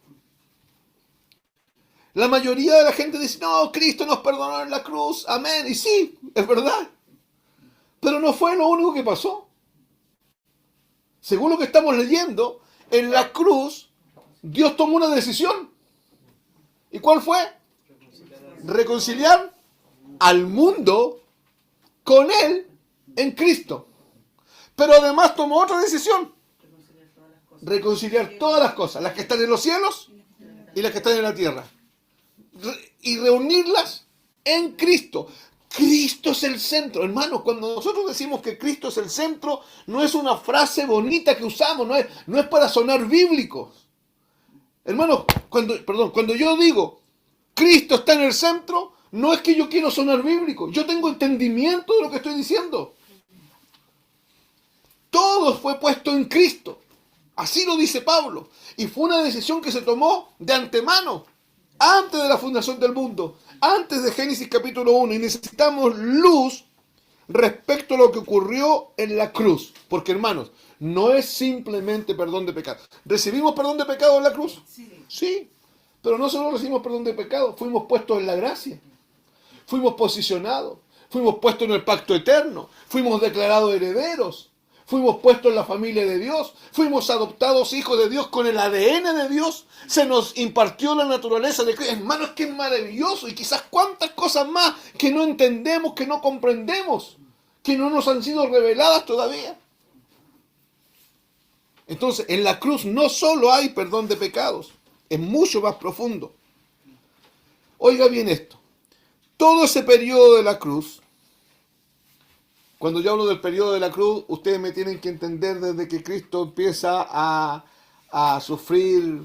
[SPEAKER 1] La mayoría de la gente dice, no, Cristo nos perdonó en la cruz, amén. Y sí, es verdad. Pero no fue lo único que pasó. Según lo que estamos leyendo, en la cruz Dios tomó una decisión. ¿Y cuál fue? Reconciliar al mundo con Él en Cristo. Pero además tomó otra decisión. Reconciliar todas las cosas, las que están en los cielos y las que están en la tierra. Y reunirlas en Cristo. Cristo es el centro. Hermanos, cuando nosotros decimos que Cristo es el centro, no es una frase bonita que usamos, no es para sonar bíblicos. Hermanos, cuando yo digo Cristo está en el centro, no es que yo quiero sonar bíblico. Yo tengo entendimiento de lo que estoy diciendo. Todo fue puesto en Cristo. Así lo dice Pablo. Y fue una decisión que se tomó de antemano, antes de la fundación del mundo, antes de Génesis capítulo 1. Y necesitamos luz respecto a lo que ocurrió en la cruz. Porque, hermanos, no es simplemente perdón de pecado. ¿Recibimos perdón de pecado en la cruz? Sí. Pero no solo recibimos perdón de pecado, fuimos puestos en la gracia. Fuimos posicionados. Fuimos puestos en el pacto eterno. Fuimos declarados herederos. Fuimos puestos en la familia de Dios. Fuimos adoptados hijos de Dios con el ADN de Dios. Se nos impartió la naturaleza de Cristo. Hermanos, qué maravilloso. Y quizás cuántas cosas más que no entendemos, que no comprendemos, que no nos han sido reveladas todavía. Entonces, en la cruz no solo hay perdón de pecados. Es mucho más profundo. Oiga bien esto. Todo ese periodo de la cruz, cuando yo hablo del periodo de la cruz, ustedes me tienen que entender desde que Cristo empieza a sufrir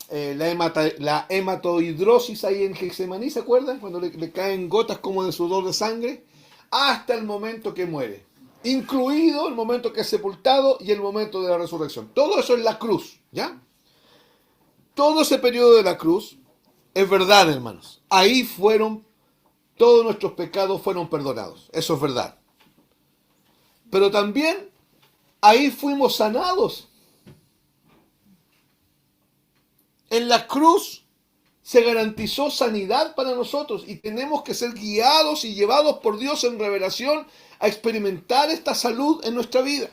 [SPEAKER 1] la hematohidrosis ahí en Getsemaní, ¿se acuerdan? Cuando le caen gotas como de sudor de sangre, hasta el momento que muere. Incluido el momento que es sepultado y el momento de la resurrección. Todo eso es la cruz, ¿ya? Todo ese periodo de la cruz es verdad, hermanos. Ahí todos nuestros pecados fueron perdonados. Eso es verdad. Pero también ahí fuimos sanados. En la cruz se garantizó sanidad para nosotros y tenemos que ser guiados y llevados por Dios en revelación a experimentar esta salud en nuestra vida.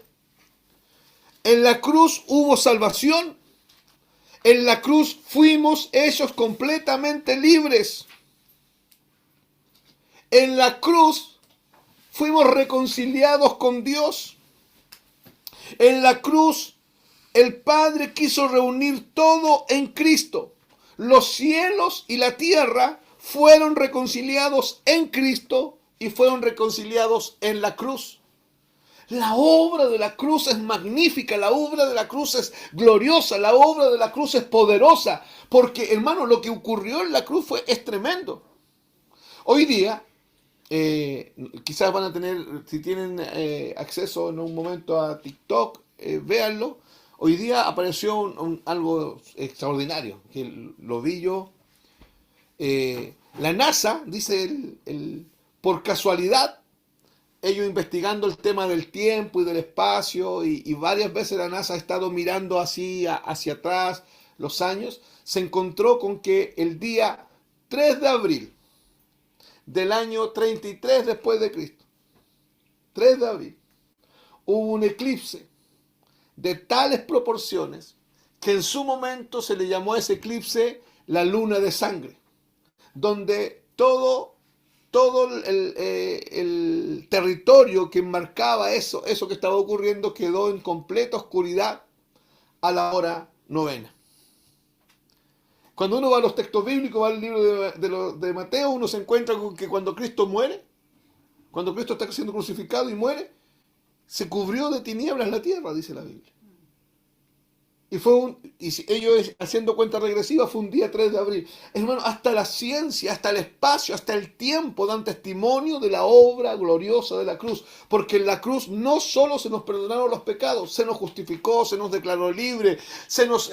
[SPEAKER 1] En la cruz hubo salvación. En la cruz fuimos hechos completamente libres. En la cruz fuimos reconciliados con Dios. En la cruz el Padre quiso reunir todo en Cristo. Los cielos y la tierra fueron reconciliados en Cristo y fueron reconciliados en la cruz. La obra de la cruz es magnífica, la obra de la cruz es gloriosa, la obra de la cruz es poderosa, porque, hermano, lo que ocurrió en la cruz es tremendo. Hoy día, quizás van a tener, si tienen acceso en un momento a TikTok, véanlo. Hoy día apareció algo extraordinario, que lo vi yo. La NASA, dice por casualidad, ellos investigando el tema del tiempo y del espacio, y varias veces la NASA ha estado mirando así hacia atrás los años, se encontró con que el día 3 de abril del año 33 después de Cristo, 3 de abril, hubo un eclipse de tales proporciones que en su momento se le llamó a ese eclipse la luna de sangre, donde todo el territorio que enmarcaba eso que estaba ocurriendo quedó en completa oscuridad a la hora novena. Cuando uno va a los textos bíblicos, va al libro de Mateo, uno se encuentra con que cuando Cristo muere, cuando Cristo está siendo crucificado y muere, se cubrió de tinieblas la tierra, dice la Biblia. Y si ellos haciendo cuenta regresiva fue un día 3 de abril. Hermano, hasta la ciencia, hasta el espacio, hasta el tiempo dan testimonio de la obra gloriosa de la cruz. Porque en la cruz no solo se nos perdonaron los pecados, se nos justificó, se nos declaró libre, se nos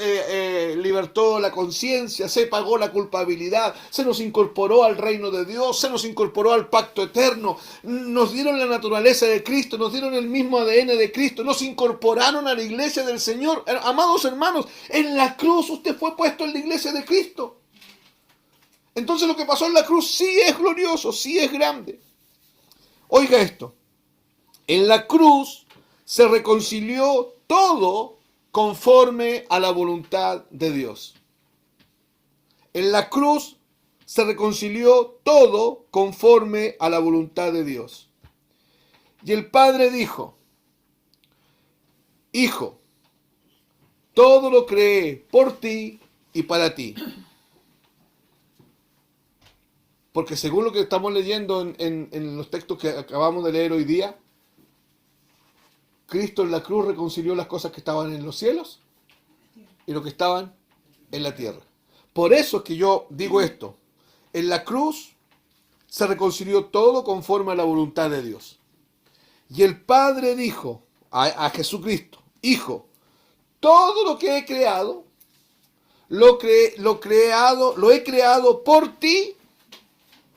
[SPEAKER 1] libertó la conciencia, se pagó la culpabilidad, se nos incorporó al reino de Dios, se nos incorporó al pacto eterno, nos dieron la naturaleza de Cristo, nos dieron el mismo ADN de Cristo, nos incorporaron a la iglesia del Señor. Amados hermanos, en la cruz usted fue puesto en la iglesia de Cristo. Entonces lo que pasó en la cruz sí es glorioso, sí es grande. Oiga esto, en la cruz se reconcilió todo conforme a la voluntad de Dios. En la cruz se reconcilió todo conforme a la voluntad de Dios. Y el Padre dijo: Hijo, todo lo creé por ti y para ti. Porque según lo que estamos leyendo en los textos que acabamos de leer hoy día, Cristo en la cruz reconcilió las cosas que estaban en los cielos y lo que estaban en la tierra. Por eso es que yo digo esto. En la cruz se reconcilió todo conforme a la voluntad de Dios. Y el Padre dijo a Jesucristo: Hijo, todo lo que he creado, lo he creado por ti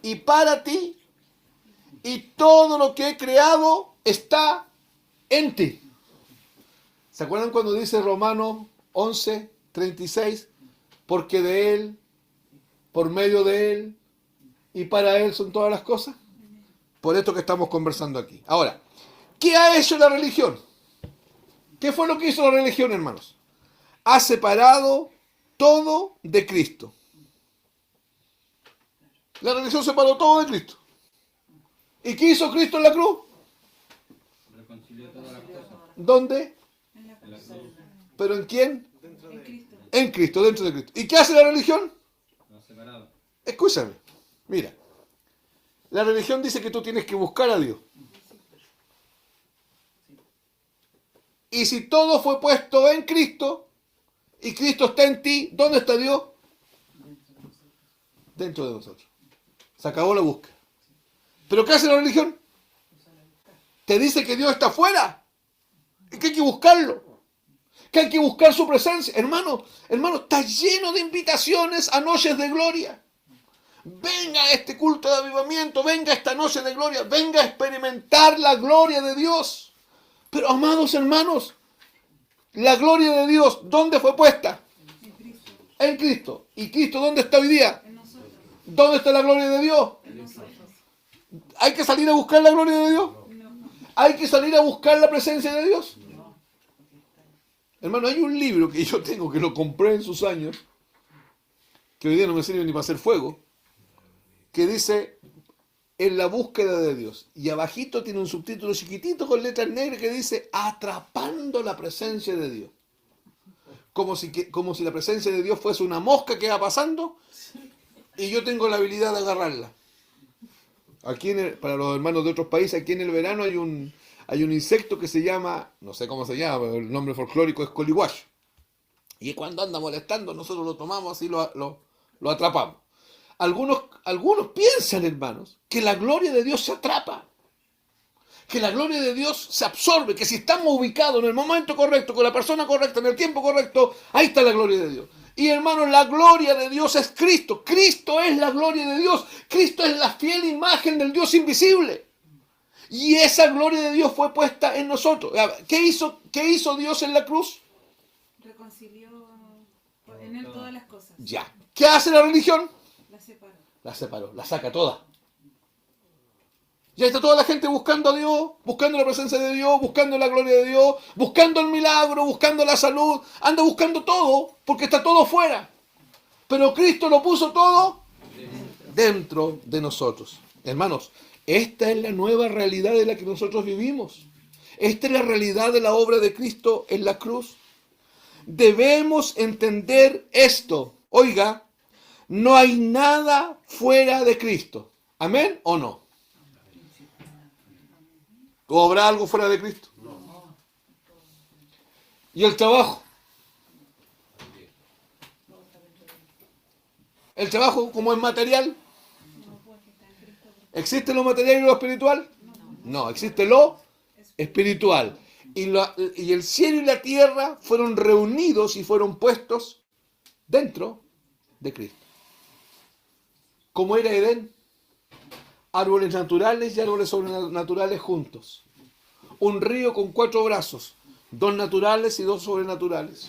[SPEAKER 1] y para ti, y todo lo que he creado está en ti. ¿Se acuerdan cuando dice Romanos 11:36? Porque de Él, por medio de Él y para Él son todas las cosas. Por esto que estamos conversando aquí. Ahora, ¿qué ha hecho la religión? ¿Qué fue lo que hizo la religión, hermanos? Ha separado todo de Cristo. La religión separó todo de Cristo. ¿Y qué hizo Cristo en la cruz?
[SPEAKER 4] Reconcilió todas las cosas.
[SPEAKER 1] ¿Dónde?
[SPEAKER 3] En la
[SPEAKER 4] En la
[SPEAKER 3] cruz.
[SPEAKER 4] cruz.
[SPEAKER 1] ¿Pero en quién?
[SPEAKER 3] En Cristo.
[SPEAKER 1] En Cristo, dentro de Cristo. ¿Y qué hace la religión?
[SPEAKER 4] Lo ha separado.
[SPEAKER 1] Escúchame, mira. La religión dice que tú tienes que buscar a Dios. Y si todo fue puesto en Cristo, y Cristo está en ti, ¿dónde está Dios? Dentro de nosotros. Se acabó la búsqueda. ¿Pero qué hace la religión? Te dice que Dios está afuera. Y que hay que buscarlo. Que hay que buscar su presencia. Hermano, está lleno de invitaciones a noches de gloria. Venga a este culto de avivamiento, venga a esta noche de gloria, venga a experimentar la gloria de Dios. Pero, amados hermanos, la gloria de Dios, ¿dónde fue puesta?
[SPEAKER 3] En Cristo.
[SPEAKER 1] En Cristo. ¿Y Cristo dónde está hoy día?
[SPEAKER 3] En nosotros.
[SPEAKER 1] ¿Dónde está la gloria de Dios?
[SPEAKER 3] En nosotros.
[SPEAKER 1] ¿Hay que salir a buscar la gloria de Dios?
[SPEAKER 3] No.
[SPEAKER 1] ¿Hay que salir a buscar la presencia de Dios? Hermano, hay un libro que yo tengo, que lo compré en sus años, que hoy día no me sirve ni para hacer fuego, que dice En la búsqueda de Dios. Y abajito tiene un subtítulo chiquitito con letras negras que dice Atrapando la presencia de Dios. Como si la presencia de Dios fuese una mosca que va pasando y yo tengo la habilidad de agarrarla. Aquí para los hermanos de otros países, aquí en el verano hay un insecto que se llama, no sé cómo se llama, pero el nombre folclórico es coliguayo. Y cuando anda molestando, nosotros lo tomamos así, lo atrapamos. Algunos piensan, hermanos, que la gloria de Dios se atrapa, que la gloria de Dios se absorbe, que si estamos ubicados en el momento correcto, con la persona correcta, en el tiempo correcto, ahí está la gloria de Dios. Y hermanos, la gloria de Dios es Cristo. Cristo es la gloria de Dios. Cristo es la fiel imagen del Dios invisible. Y esa gloria de Dios fue puesta en nosotros. ¿Qué hizo Dios en la cruz?
[SPEAKER 3] Reconcilió en él todas las cosas.
[SPEAKER 1] Ya. ¿Qué hace la religión?
[SPEAKER 3] La separó.
[SPEAKER 1] La separó, la saca toda. Ya está toda la gente buscando a Dios, buscando la presencia de Dios, buscando la gloria de Dios, buscando el milagro, buscando la salud. Anda buscando todo, porque está todo fuera. Pero Cristo lo puso todo dentro de nosotros. Hermanos, esta es la nueva realidad en la que nosotros vivimos. Esta es la realidad de la obra de Cristo en la cruz. Debemos entender esto. Oiga, no hay nada fuera de Cristo. ¿Amén o no? ¿O habrá algo fuera de Cristo? ¿Y el trabajo? ¿El trabajo como es material? ¿Existe lo material y lo espiritual? No, existe lo espiritual. Y el cielo y la tierra fueron reunidos y fueron puestos dentro de Cristo. ¿Cómo era Edén? Árboles naturales y árboles sobrenaturales juntos. Un río con 4 brazos, 2 naturales y 2 sobrenaturales.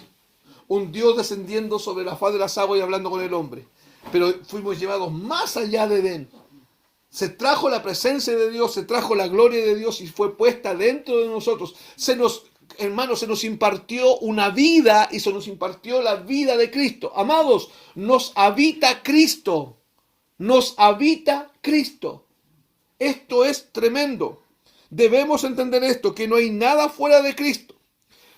[SPEAKER 1] Un Dios descendiendo sobre la faz de las aguas y hablando con el hombre. Pero fuimos llevados más allá de Edén. Se trajo la presencia de Dios, se trajo la gloria de Dios y fue puesta dentro de nosotros. Hermanos, se nos impartió una vida y se nos impartió la vida de Cristo. Amados, nos habita Cristo. Nos habita Cristo. Esto es tremendo. Debemos entender esto, que no hay nada fuera de Cristo.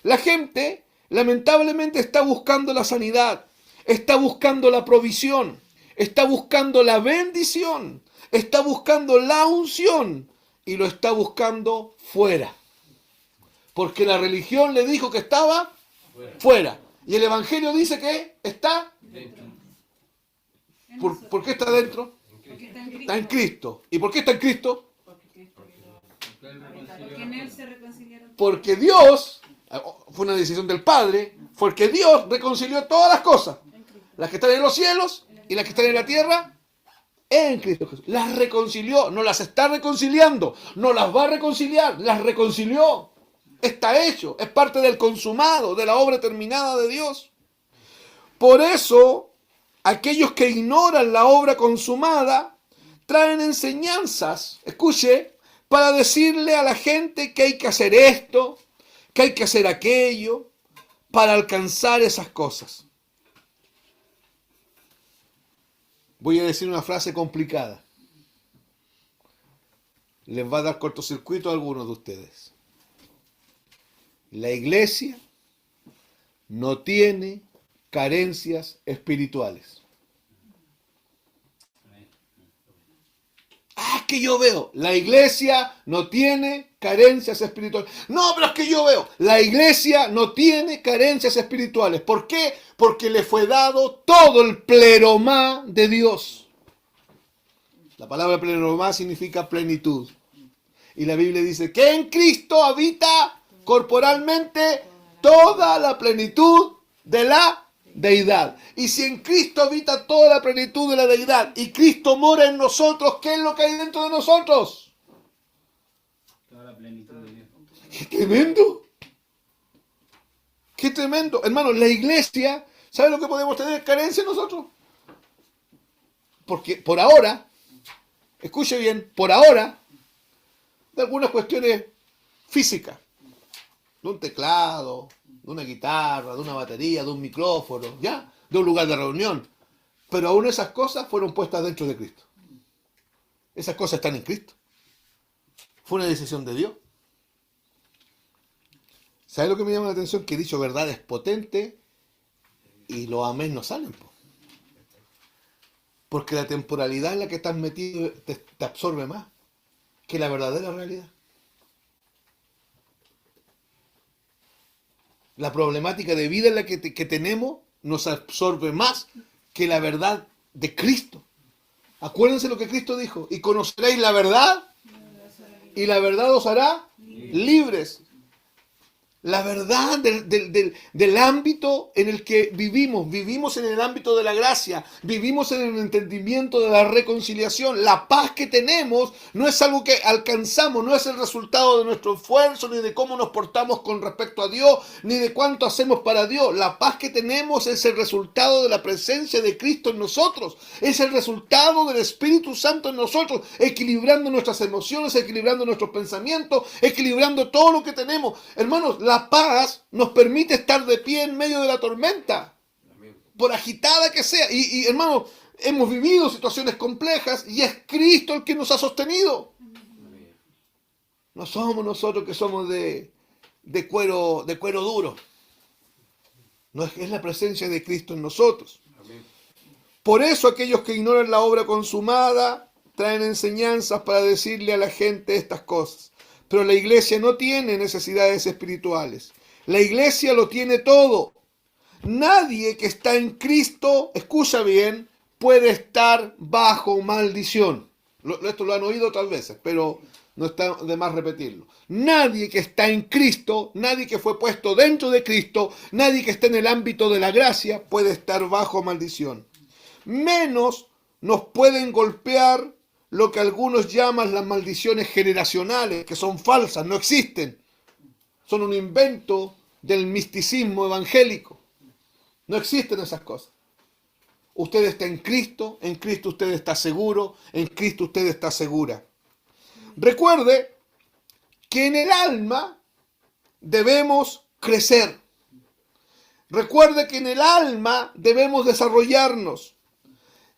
[SPEAKER 1] La gente, lamentablemente, está buscando la sanidad, está buscando la provisión, está buscando la bendición, está buscando la unción y lo está buscando fuera. Porque la religión le dijo que estaba fuera. Y el Evangelio dice que está
[SPEAKER 4] Dentro.
[SPEAKER 1] ¿Por qué está dentro?
[SPEAKER 3] Porque está en Cristo.
[SPEAKER 1] Está en Cristo. ¿Y por qué está en Cristo?
[SPEAKER 4] Porque Él reconcilió
[SPEAKER 3] Porque en él se reconciliaron.
[SPEAKER 1] Porque Dios, fue una decisión del Padre, porque Dios reconcilió todas las cosas.
[SPEAKER 3] En Cristo.
[SPEAKER 1] Las que están en los cielos y las que están en la tierra, en Cristo Jesús. Las reconcilió, no las está reconciliando, no las va a reconciliar, las reconcilió. Está hecho, es parte del consumado, de la obra terminada de Dios. Por eso, aquellos que ignoran la obra consumada traen enseñanzas, escuche, para decirle a la gente que hay que hacer esto, que hay que hacer aquello, para alcanzar esas cosas. Voy a decir una frase complicada. Les va a dar cortocircuito a algunos de ustedes. La iglesia no tiene carencias espirituales. Es que yo veo, la iglesia no tiene carencias espirituales. No, pero es que yo veo, la iglesia no tiene carencias espirituales. ¿Por qué? Porque le fue dado todo el pleromá de Dios. La palabra pleromá significa plenitud. Y la Biblia dice que en Cristo habita corporalmente toda la plenitud de la deidad. Y si en Cristo habita toda la plenitud de la deidad y Cristo mora en nosotros, ¿qué es lo que hay dentro de nosotros?
[SPEAKER 4] toda la plenitud de Dios.
[SPEAKER 1] ¡Qué tremendo! ¡Qué tremendo! Hermanos, la iglesia, ¿sabe lo que podemos tener carencia nosotros? Porque por ahora, escuche bien, por ahora, de algunas cuestiones físicas, de un teclado, de una guitarra, de una batería, de un micrófono, ¿ya? De un lugar de reunión. Pero aún esas cosas fueron puestas dentro de Cristo. Esas cosas están en Cristo. Fue una decisión de Dios. ¿Sabe lo que me llama la atención? Que he dicho verdades potentes y los amén no salen. Porque la temporalidad en la que estás metido te absorbe más que la verdadera realidad. La problemática de vida en la que tenemos nos absorbe más que la verdad de Cristo. Acuérdense lo que Cristo dijo. Y conoceréis la verdad y la verdad os hará libres. La verdad del ámbito en el que vivimos. Vivimos en el ámbito de la gracia. Vivimos en el entendimiento de la reconciliación. La paz que tenemos no es algo que alcanzamos, no es el resultado de nuestro esfuerzo, ni de cómo nos portamos con respecto a Dios, ni de cuánto hacemos para Dios. La paz que tenemos es el resultado de la presencia de Cristo en nosotros. Es el resultado del Espíritu Santo en nosotros, equilibrando nuestras emociones, equilibrando nuestros pensamientos, equilibrando todo lo que tenemos. Hermanos, la paz nos permite estar de pie en medio de la tormenta, por agitada que sea. Y hermanos, hemos vivido situaciones complejas y es Cristo el que nos ha sostenido. No somos nosotros que somos de cuero duro. No es la presencia de Cristo en nosotros. Por eso aquellos que ignoran la obra consumada traen enseñanzas para decirle a la gente estas cosas. Pero la iglesia no tiene necesidades espirituales. La iglesia lo tiene todo. Nadie que está en Cristo, escucha bien, puede estar bajo maldición. Esto lo han oído otras veces, pero no está de más repetirlo. Nadie que está en Cristo, nadie que fue puesto dentro de Cristo, nadie que está en el ámbito de la gracia puede estar bajo maldición. Menos nos pueden golpear lo que algunos llaman las maldiciones generacionales, que son falsas, no existen. Son un invento del misticismo evangélico. No existen esas cosas. Usted está en Cristo usted está seguro, en Cristo usted está segura. Recuerde que en el alma debemos crecer. Recuerde que en el alma debemos desarrollarnos.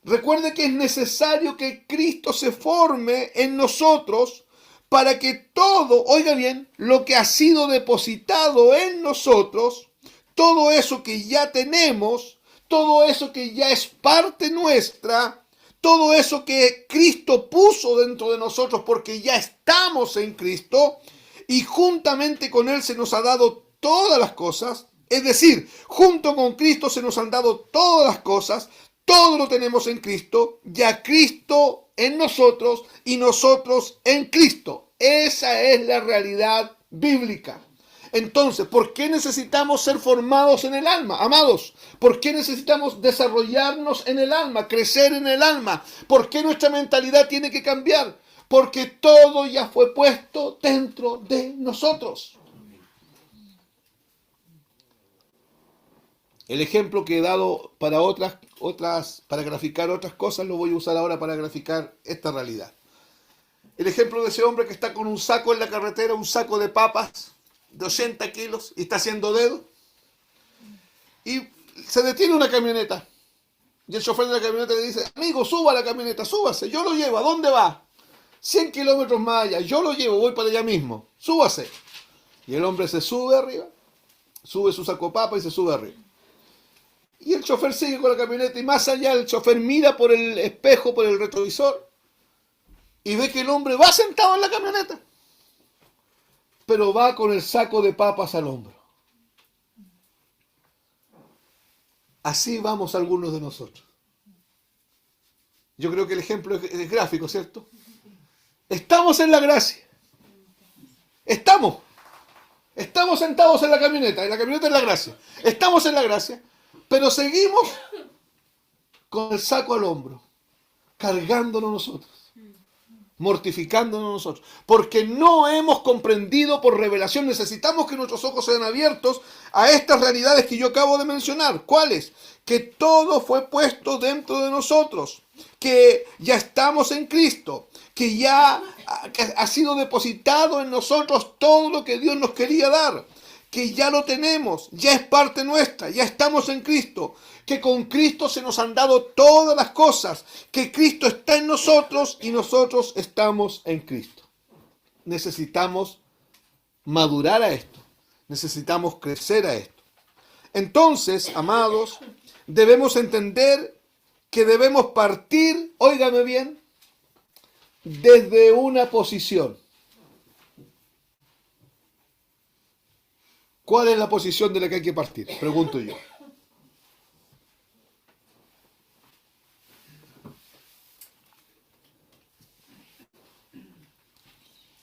[SPEAKER 1] Recuerde que es necesario que Cristo se forme en nosotros para que todo, oiga bien, lo que ha sido depositado en nosotros, todo eso que ya tenemos, todo eso que ya es parte nuestra, todo eso que Cristo puso dentro de nosotros porque ya estamos en Cristo y juntamente con Él se nos ha dado todas las cosas, es decir, junto con Cristo se nos han dado todas las cosas. Todo lo tenemos en Cristo, ya Cristo en nosotros y nosotros en Cristo. Esa es la realidad bíblica. Entonces, ¿por qué necesitamos ser formados en el alma? Amados, ¿por qué necesitamos desarrollarnos en el alma, crecer en el alma? ¿Por qué nuestra mentalidad tiene que cambiar? Porque todo ya fue puesto dentro de nosotros. El ejemplo que he dado para para graficar otras cosas, lo voy a usar ahora para graficar esta realidad. El ejemplo de ese hombre que está con un saco en la carretera, un saco de papas de 80 kilos y está haciendo dedo. Y se detiene una camioneta. Y el chofer de la camioneta le dice, amigo, suba a la camioneta, súbase, yo lo llevo, ¿a dónde va? 100 kilómetros más allá, yo lo llevo, voy para allá mismo, súbase. Y el hombre se sube arriba, sube su saco de papa y se sube arriba. Y el chofer sigue con la camioneta y más allá el chofer mira por el espejo, por el retrovisor y ve que el hombre va sentado en la camioneta, pero va con el saco de papas al hombro. Así vamos algunos de nosotros. Yo creo que el ejemplo es gráfico, ¿cierto? Estamos en la gracia. Estamos sentados en la camioneta es la gracia. Estamos en la gracia. Pero seguimos con el saco al hombro, cargándonos nosotros, mortificándonos nosotros, porque no hemos comprendido por revelación. Necesitamos que nuestros ojos sean abiertos a estas realidades que yo acabo de mencionar. ¿Cuáles? Que todo fue puesto dentro de nosotros, que ya estamos en Cristo, que ya ha sido depositado en nosotros todo lo que Dios nos quería dar, que ya lo tenemos, ya es parte nuestra, ya estamos en Cristo, que con Cristo se nos han dado todas las cosas, que Cristo está en nosotros y nosotros estamos en Cristo. Necesitamos madurar a esto, necesitamos crecer a esto. Entonces, amados, debemos entender que debemos partir, óigame bien, desde una posición. ¿Cuál es la posición de la que hay que partir? Pregunto yo.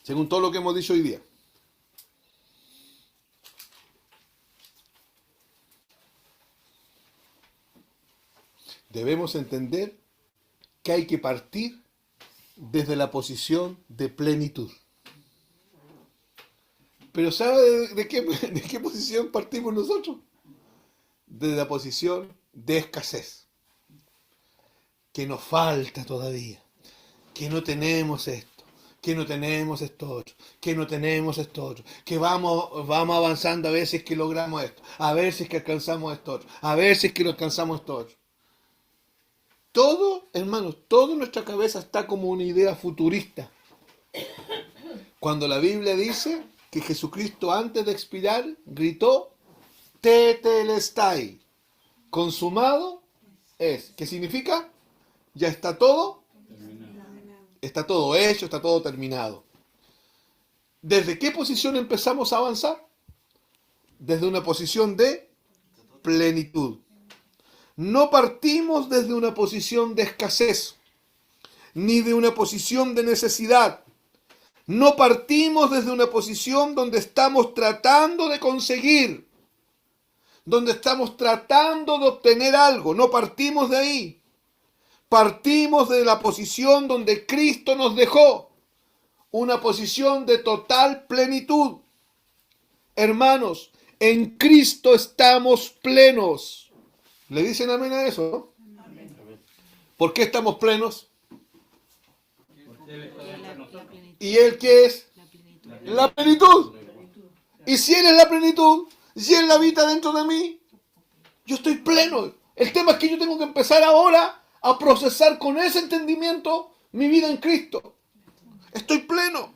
[SPEAKER 1] Según todo lo que hemos dicho hoy día. debemos entender que hay que partir desde la posición de plenitud. Pero ¿sabe de qué posición partimos nosotros? Desde la posición de escasez. Que nos falta todavía. Que no tenemos esto. Que no tenemos esto otro. Que no tenemos esto otro. Que vamos avanzando a veces que logramos esto. A veces que alcanzamos esto otro. A veces que no alcanzamos esto otro. Todo, hermanos, toda nuestra cabeza está como una idea futurista. Cuando la Biblia dice que Jesucristo antes de expirar gritó, Tetelestai, consumado es. ¿Qué significa? Ya está todo, está todo hecho, está todo terminado. ¿Desde qué posición empezamos a avanzar? Desde una posición de plenitud. No partimos desde una posición de escasez, ni de una posición de necesidad. No partimos desde una posición donde estamos tratando de conseguir, donde estamos tratando de obtener algo. No partimos de ahí. Partimos de la posición donde Cristo nos dejó, una posición de total plenitud. Hermanos, en Cristo estamos plenos. ¿Le dicen amén a eso, no?
[SPEAKER 2] Amén.
[SPEAKER 1] ¿Por qué estamos plenos?
[SPEAKER 4] Porque Él está dentro de nosotros.
[SPEAKER 1] ¿Y Él qué es? La plenitud. Y si Él es la plenitud, si Él habita dentro de mí, yo estoy pleno. El tema es que yo tengo que empezar ahora a procesar con ese entendimiento mi vida en Cristo. Estoy pleno.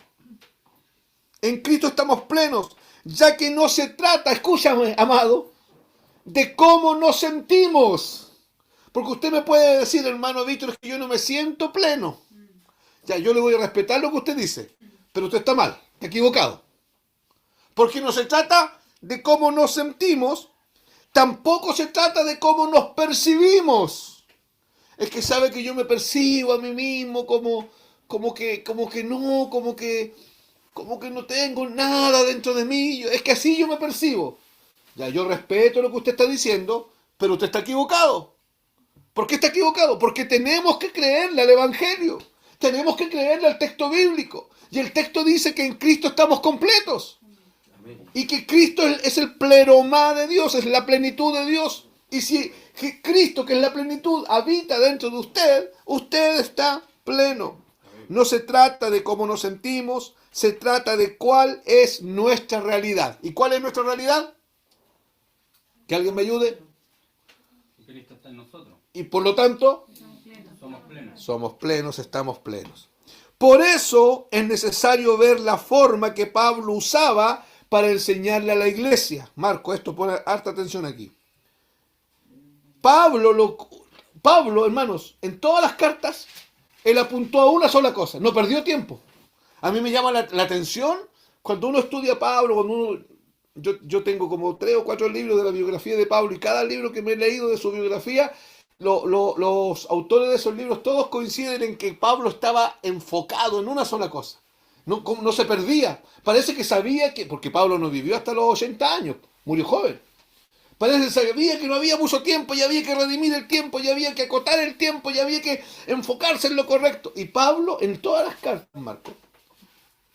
[SPEAKER 1] En Cristo estamos plenos, ya que no se trata, escúchame, amado, de cómo nos sentimos. Porque usted me puede decir, hermano Víctor, es que yo no me siento pleno. Ya, yo le voy a respetar lo que usted dice, pero usted está mal, está equivocado. Porque no se trata de cómo nos sentimos, tampoco se trata de cómo nos percibimos. Es que sabe que yo me percibo a mí mismo como que no tengo nada dentro de mí. Es que así yo me percibo. Ya, yo respeto lo que usted está diciendo, pero usted está equivocado. ¿Por qué está equivocado? Porque tenemos que creerle al Evangelio. Tenemos que creerle al texto bíblico. Y el texto dice que en Cristo estamos completos. Y que Cristo es el pleromá de Dios, es la plenitud de Dios. Y si Cristo, que es la plenitud, habita dentro de usted, usted está pleno. No se trata de cómo nos sentimos, se trata de cuál es nuestra realidad. ¿Y cuál es nuestra realidad? ¿Que alguien me ayude?
[SPEAKER 4] Que Cristo está en nosotros.
[SPEAKER 1] Y por lo tanto,
[SPEAKER 4] Somos plenos.
[SPEAKER 1] somos plenos, estamos plenos. Por eso es necesario ver la forma que Pablo usaba para enseñarle a la iglesia. Marco, esto pone harta atención aquí. Pablo, hermanos, en todas las cartas, él apuntó a una sola cosa, no perdió tiempo. A mí me llama la atención cuando uno estudia a Pablo, yo tengo como 3 o 4 libros de la biografía de Pablo y cada libro que me he leído de su biografía, los autores de esos libros todos coinciden en que Pablo estaba enfocado en una sola cosa. No se perdía. Parece que sabía que, porque Pablo no vivió hasta los 80 años, murió joven. Parece que sabía que no había mucho tiempo, y había que redimir el tiempo, y había que acotar el tiempo, y había que enfocarse en lo correcto. Y Pablo, en todas las cartas, Marco,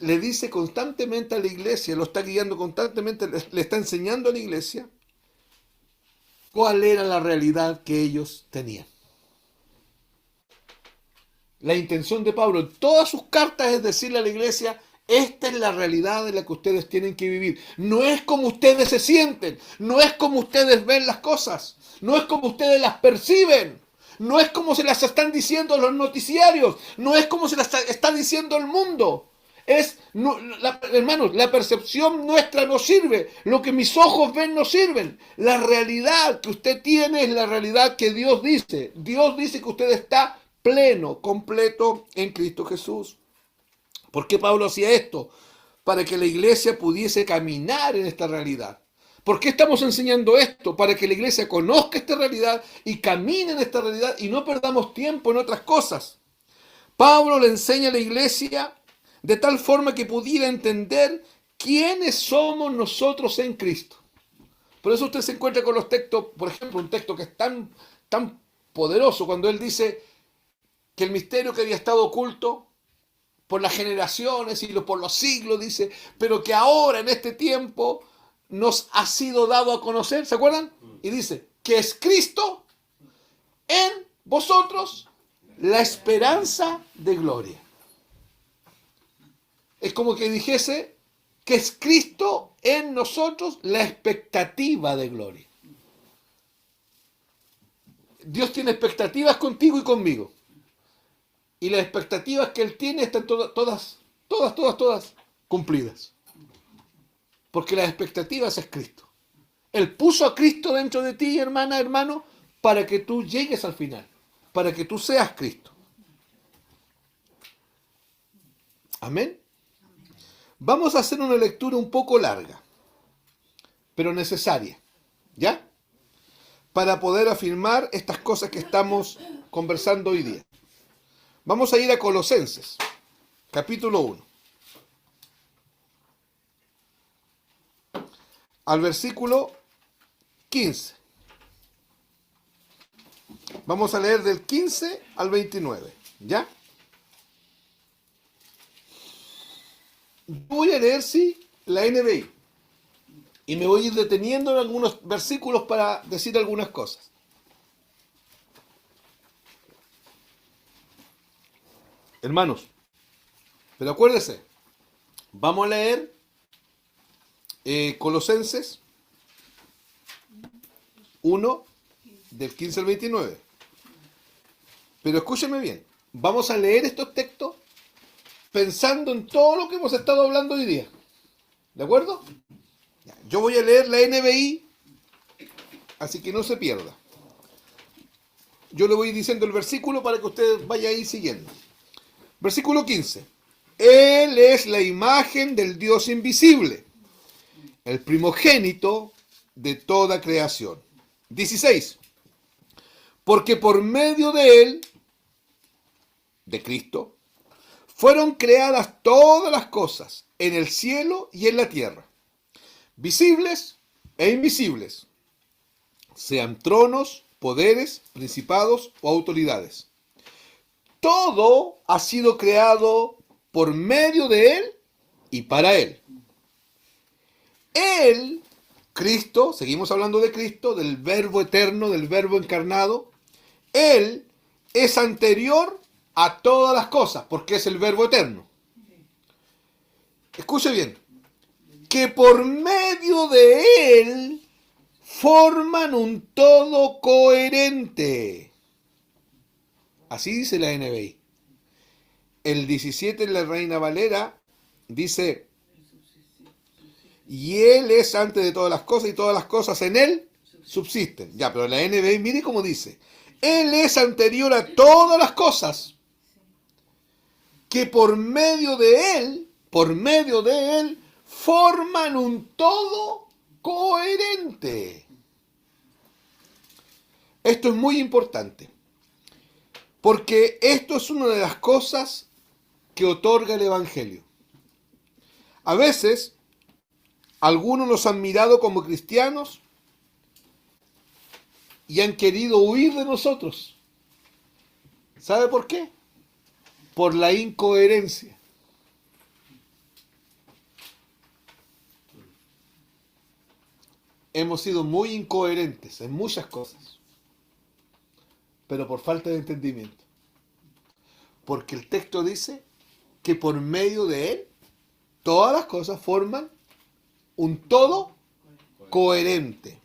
[SPEAKER 1] le dice constantemente a la iglesia, lo está guiando constantemente, le está enseñando a la iglesia cuál era la realidad que ellos tenían. La intención de Pablo en todas sus cartas es decirle a la iglesia, esta es la realidad en la que ustedes tienen que vivir. No es como ustedes se sienten, no es como ustedes ven las cosas, no es como ustedes las perciben, no es como se las están diciendo los noticiarios, no es como se las está diciendo el mundo. Hermanos, la percepción nuestra no sirve, lo que mis ojos ven no sirven. La realidad que usted tiene es la realidad que Dios dice. Dios dice que usted está pleno, completo en Cristo Jesús. ¿Por qué Pablo hacía esto? Para que la iglesia pudiese caminar en esta realidad. ¿Por qué estamos enseñando esto? Para que la iglesia conozca esta realidad y camine en esta realidad y no perdamos tiempo en otras cosas. Pablo le enseña a la iglesia de tal forma que pudiera entender quiénes somos nosotros en Cristo. Por eso usted se encuentra con los textos, por ejemplo, un texto que es tan poderoso cuando él dice que el misterio que había estado oculto por las generaciones y por los siglos, dice, pero que ahora en este tiempo nos ha sido dado a conocer, ¿se acuerdan? Y dice, que es Cristo en vosotros la esperanza de gloria. Es como que dijese que es Cristo en nosotros la expectativa de gloria. Dios tiene expectativas contigo y conmigo. Y las expectativas que Él tiene están todas cumplidas. Porque las expectativas es Cristo. Él puso a Cristo dentro de ti, hermana, hermano, para que tú llegues al final. Para que tú seas Cristo. Amén. Vamos a hacer una lectura un poco larga, pero necesaria. ¿Ya? Para poder afirmar estas cosas que estamos conversando hoy día. Vamos a ir a Colosenses, capítulo 1. Al versículo 15. Vamos a leer del 15 al 29. ¿Ya? Voy a leer, sí, la NBI. Y me voy a ir deteniendo en algunos versículos para decir algunas cosas. Hermanos, pero acuérdense, vamos a leer Colosenses 1, del 15 al 29. Pero escúchenme bien, vamos a leer estos textos pensando en todo lo que hemos estado hablando hoy día. ¿De acuerdo? Yo voy a leer la NBI, así que no se pierda. Yo le voy diciendo el versículo para que usted vaya ahí siguiendo. Versículo 15. Él es la imagen del Dios invisible, el primogénito de toda creación. 16. Porque por medio de Él, de Cristo, fueron creadas todas las cosas en el cielo y en la tierra, visibles e invisibles, sean tronos, poderes, principados o autoridades. Todo ha sido creado por medio de Él y para Él. Él, Cristo, seguimos hablando de Cristo, del Verbo eterno, del Verbo encarnado. Él es anterior a todas las cosas, porque es el Verbo eterno. Escuche bien, que por medio de Él forman un todo coherente. Así dice la NBI. El 17 en la Reina Valera dice, y Él es antes de todas las cosas y todas las cosas en Él subsisten. Ya, pero la NBI, mire cómo dice, Él es anterior a todas las cosas, que por medio de Él, forman un todo coherente. Esto es muy importante, porque esto es una de las cosas que otorga el Evangelio. A veces, algunos nos han mirado como cristianos y han querido huir de nosotros. ¿Sabe por qué? Por la incoherencia. Hemos sido muy incoherentes en muchas cosas, pero por falta de entendimiento. Porque el texto dice que por medio de Él, todas las cosas forman un todo coherente.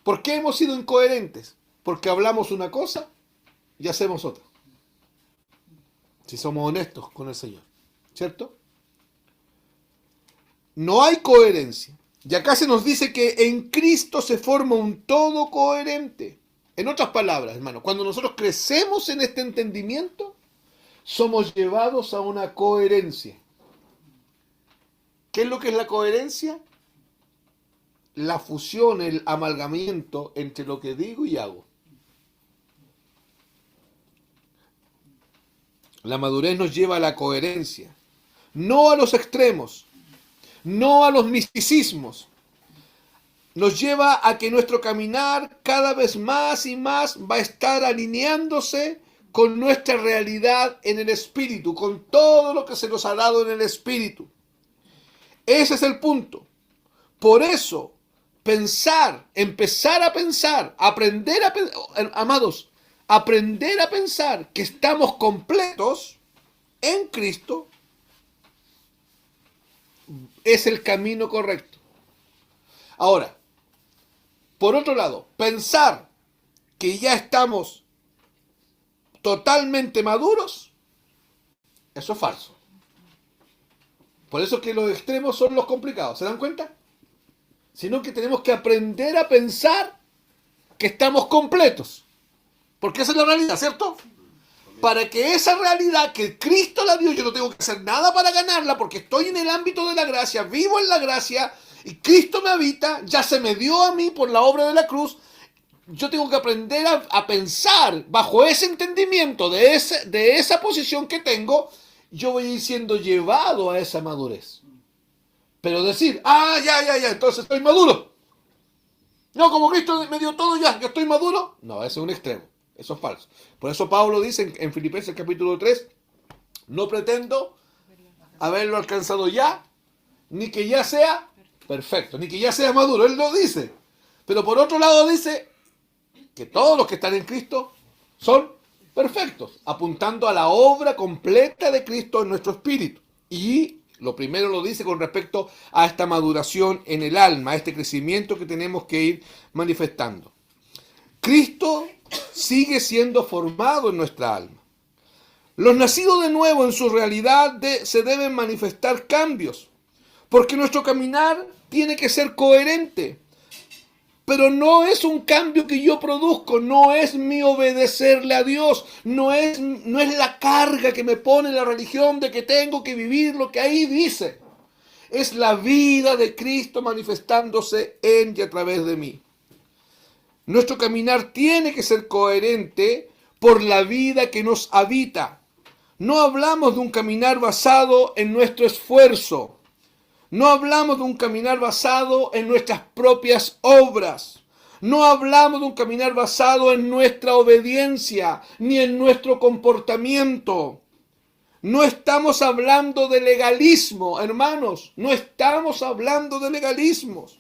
[SPEAKER 1] ¿Por qué hemos sido incoherentes? Porque hablamos una cosa y hacemos otra. Si somos honestos con el Señor, ¿cierto? No hay coherencia. Y acá se nos dice que en Cristo se forma un todo coherente. En otras palabras, hermano, cuando nosotros crecemos en este entendimiento, somos llevados a una coherencia. ¿Qué es lo que es la coherencia? La fusión, el amalgamiento entre lo que digo y hago. La madurez nos lleva a la coherencia, no a los extremos, no a los misticismos, nos lleva a que nuestro caminar cada vez más y más va a estar alineándose con nuestra realidad en el Espíritu, con todo lo que se nos ha dado en el Espíritu. Ese es el punto. Por eso, empezar a pensar, aprender a pensar, amados, aprender a pensar que estamos completos en Cristo es el camino correcto. Ahora, por otro lado, pensar que ya estamos totalmente maduros, eso es falso. Por eso es que los extremos son los complicados, ¿se dan cuenta? Sino que tenemos que aprender a pensar que estamos completos. Porque esa es la realidad, ¿cierto? Para que esa realidad que Cristo la dio, yo no tengo que hacer nada para ganarla, porque estoy en el ámbito de la gracia, vivo en la gracia, y Cristo me habita, ya se me dio a mí por la obra de la cruz. Yo tengo que aprender a pensar bajo ese entendimiento de esa posición que tengo. Yo voy a ir siendo llevado a esa madurez. Pero decir, ya, entonces estoy maduro. No, como Cristo me dio todo, ya, yo estoy maduro. No, ese es un extremo. Eso es falso. Por eso Pablo dice en Filipenses capítulo 3, no pretendo haberlo alcanzado ya, ni que ya sea perfecto, ni que ya sea maduro. Él lo dice. Pero por otro lado dice que todos los que están en Cristo son perfectos, apuntando a la obra completa de Cristo en nuestro espíritu. Y lo primero lo dice con respecto a esta maduración en el alma, a este crecimiento que tenemos que ir manifestando. Cristo sigue siendo formado en nuestra alma. Los nacidos de nuevo en su realidad se deben manifestar cambios, porque nuestro caminar tiene que ser coherente. Pero no es un cambio que yo produzco, no es mi obedecerle a Dios, no es la carga que me pone la religión de que tengo que vivir lo que ahí dice. Es la vida de Cristo manifestándose en y a través de mí. Nuestro caminar tiene que ser coherente por la vida que nos habita. No hablamos de un caminar basado en nuestro esfuerzo. No hablamos de un caminar basado en nuestras propias obras. No hablamos de un caminar basado en nuestra obediencia, ni en nuestro comportamiento. No estamos hablando de legalismo, hermanos. No estamos hablando de legalismos.